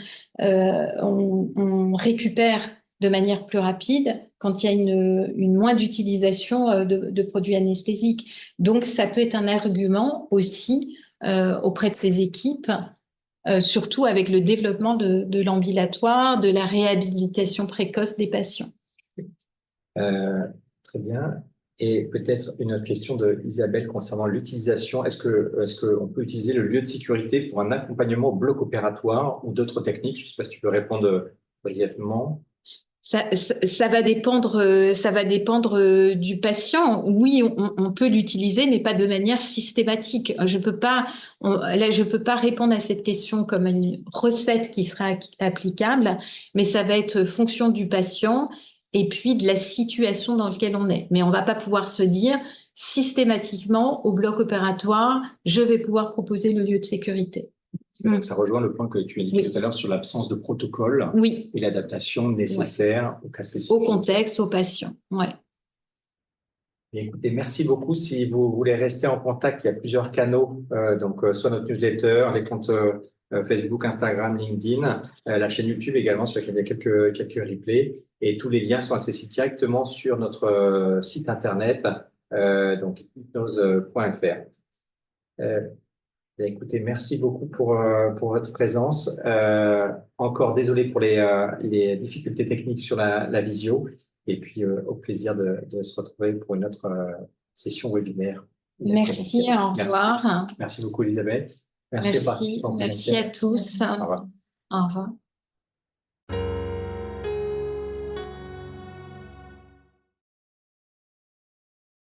récupère de manière plus rapide, quand il y a une moins d'utilisation de produits anesthésiques. Donc, ça peut être un argument aussi auprès de ces équipes, surtout avec le développement de l'ambulatoire, de la réhabilitation précoce des patients. Très bien. Et peut-être une autre question de Isabelle concernant l'utilisation. Est-ce qu'on peut utiliser le lieu de sécurité pour un accompagnement au bloc opératoire ou d'autres techniques? Je ne sais pas si tu peux répondre brièvement. Ça va dépendre du patient. Oui, on peut l'utiliser, mais pas de manière systématique. Je peux pas répondre à cette question comme une recette qui sera applicable, mais ça va être fonction du patient et puis de la situation dans laquelle on est. Mais on va pas pouvoir se dire systématiquement au bloc opératoire, je vais pouvoir proposer le lieu de sécurité. Donc, ça rejoint le point que tu as dit tout à l'heure sur l'absence de protocole et l'adaptation nécessaire au cas spécifique. Au contexte, aux patients. Ouais. Et écoutez, merci beaucoup. Si vous voulez rester en contact, il y a plusieurs canaux, donc soit notre newsletter, les comptes Facebook, Instagram, LinkedIn, la chaîne YouTube également sur laquelle il y a quelques replays. Et tous les liens sont accessibles directement sur notre site internet, donc hypnose.fr. Écoutez, merci beaucoup pour votre présence. Encore désolé pour les difficultés techniques sur la visio. Et puis, au plaisir de se retrouver pour une autre session webinaire. Merci, au revoir. Merci beaucoup, Elisabeth. Merci à tous. Au revoir. Au revoir.